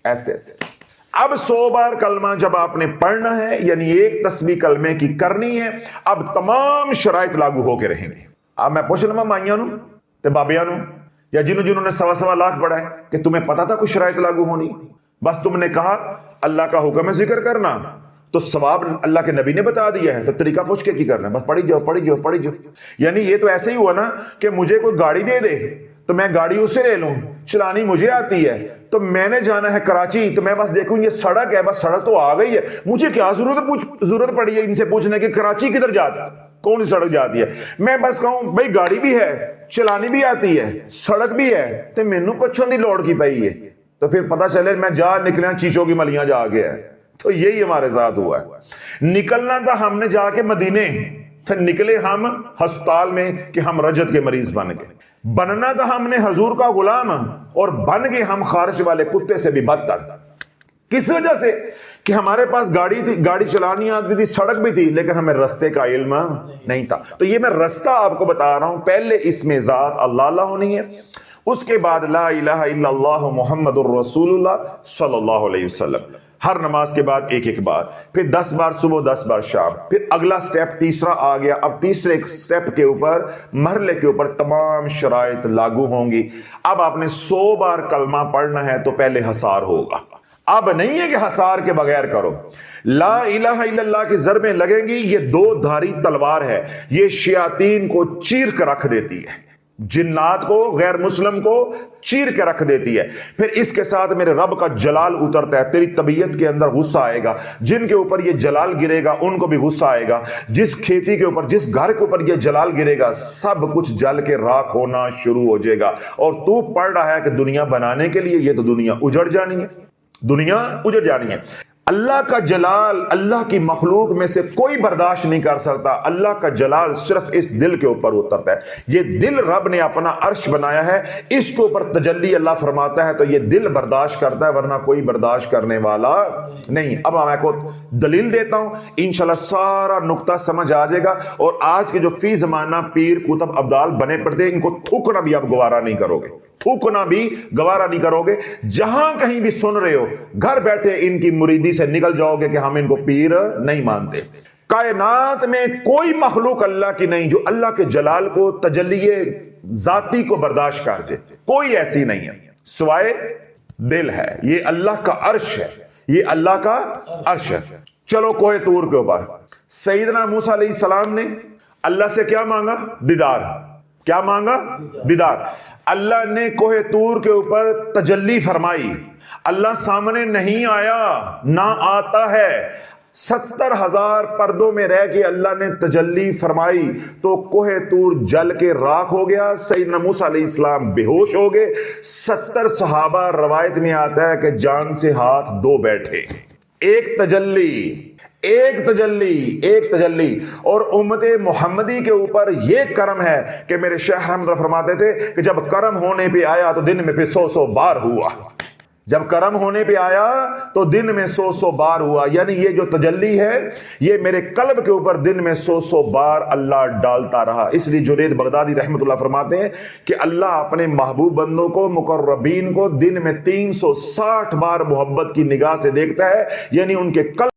ایسے ایسے. اب 100 بار کلمہ جب آپ نے پڑھنا ہے، یعنی ایک تسبیح کلمے کی کرنی ہے، اب تمام شرائط لاگو ہو کے رہیں گے. اب میں پوچھ لوں مائیاں نو تے بابیاں نو یا جنہوں نے 1.25 لاکھ پڑھا ہے کہ تمہیں پتا تھا کوئی شرائط لاگو ہونی؟ بس تم نے کہا اللہ کا حکم ہے ذکر کرنا، تو ثواب اللہ کے نبی نے بتا دیا ہے، تو طریقہ پوچھ کے کی کرنا ہے؟ بس پڑھی جاؤ پڑھی جاؤ پڑھی جاؤ. یعنی یہ تو ایسے ہی ہوا نا کہ مجھے کوئی گاڑی دے دے تو میں گاڑی اس سے لے لوں، چلانی مجھے آتی ہے، تو میں نے جانا ہے کراچی، تو میں بس دیکھوں یہ سڑک ہے، بس سڑک تو آ گئی ہے، مجھے کیا ضرورت پڑی ہے ان سے پوچھنے کہ کراچی کدھر جاتا ہے، کون سی سڑک جاتی ہے. میں بس کہوں بھائی گاڑی بھی ہے، چلانی بھی آتی ہے، سڑک بھی ہے، تو مینوں پوچھن دی لوڑ کی پئی ہے. تو پھر پتہ چلے میں جا نکلیاں چیچوں کی ملیاں جا گیا ہے. تو یہی ہمارے ساتھ ہوا ہے. نکلنا تھا ہم نے جا کے مدینے، تو نکلے ہم ہسپتال میں کہ ہم رجت کے مریض بن گئے. بننا تھا ہم نے حضور کا غلام اور بن گئے ہم خارش والے کتے سے بھی بدتر. کس وجہ سے؟ کہ ہمارے پاس گاڑی تھی، گاڑی چلانی آتی تھی، سڑک بھی تھی، لیکن ہمیں رستے کا علم نہیں تھا. تو یہ میں رستہ آپ کو بتا رہا ہوں. پہلے اس میں ذات اللہ اللہ ہونی ہے، اس کے بعد لا الہ الا اللہ محمد الرسول اللہ صلی اللہ علیہ وسلم، ہر نماز کے بعد ایک ایک بار، پھر 10 بار صبح 10 بار شام. پھر اگلا سٹیپ تیسرا آ گیا. اب تیسرے سٹیپ کے اوپر، مرحلے کے اوپر تمام شرائط لاگو ہوں گی. اب آپ نے 100 بار کلمہ پڑھنا ہے تو پہلے حصار ہوگا. اب نہیں ہے کہ حصار کے بغیر کرو. لا الہ الا اللہ کی ضربیں لگیں گی. یہ 2 دھاری تلوار ہے، یہ شیاطین کو چیر کر رکھ دیتی ہے، جنات کو، غیر مسلم کو چیر کے رکھ دیتی ہے. پھر اس کے ساتھ میرے رب کا جلال اترتا ہے. تیری طبیعت کے اندر غصہ آئے گا، جن کے اوپر یہ جلال گرے گا ان کو بھی غصہ آئے گا. جس کھیتی کے اوپر، جس گھر کے اوپر یہ جلال گرے گا، سب کچھ جل کے راکھ ہونا شروع ہو جائے گا. اور تو پڑھ رہا ہے کہ دنیا بنانے کے لیے، یہ تو دنیا اجڑ جانی ہے، دنیا اجڑ جانی ہے. اللہ کا جلال اللہ کی مخلوق میں سے کوئی برداشت نہیں کر سکتا. اللہ کا جلال صرف اس دل کے اوپر اترتا ہے. یہ دل رب نے اپنا عرش بنایا ہے، اس کے اوپر تجلی اللہ فرماتا ہے، تو یہ دل برداشت کرتا ہے، ورنہ کوئی برداشت کرنے والا نہیں. اب میں کو دلیل دیتا ہوں، انشاءاللہ سارا نقطہ سمجھ آ جائے گا. اور آج کے جو فی زمانہ پیر کتب ابدال بنے پڑتے ہیں، ان کو تھوکنا بھی اب گوارا نہیں کرو گے، تھوکنا بھی گوارا نہیں کرو گے. جہاں کہیں بھی سن رہے ہو، گھر بیٹھے ان کی مریدی سے نکل جاؤ گے کہ ہم ان کو پیر نہیں مانتے. کائنات میں کوئی مخلوق اللہ کی نہیں جو اللہ کے جلال کو، تجلی ذاتی کو برداشت کر جائے. کوئی ایسی نہیں ہے سوائے دل ہے. یہ اللہ کا عرش ہے، یہ اللہ کا عرش ہے. چلو کوہ طور کے اوپر سیدنا موسیٰ علیہ السلام نے اللہ سے کیا مانگا؟ دیدار. کیا مانگا؟ دیدار. اللہ نے کوہ طور کے اوپر تجلی فرمائی. اللہ سامنے نہیں آیا، نہ آتا ہے. 70,000 پردوں میں رہ کے اللہ نے تجلی فرمائی تو کوہ طور جل کے راکھ ہو گیا. سیدنا موسیٰ علیہ السلام بے ہوش ہو گئے. 70 صحابہ، روایت میں آتا ہے کہ جان سے ہاتھ دھو بیٹھے. ایک تجلی، ایک تجلی، ایک تجلی. اور امت محمدی کے اوپر یہ کرم ہے کہ میرے شیخ رحمۃ اللہ فرماتے تھے کہ جب کرم ہونے پہ آیا تو دن میں پھر 100 بار ہوا. جب کرم ہونے پہ آیا تو دن میں 100 بار ہوا، یعنی یہ جو تجلی ہے یہ میرے قلب کے اوپر دن میں 100 بار اللہ ڈالتا رہا۔ اس لیے جنید بغدادی رحمۃ اللہ فرماتے ہیں کہ اللہ اپنے محبوب بندوں کو، مقربین کو دن میں 360 بار محبت کی نگاہ سے دیکھتا ہے، یعنی ان کے قلب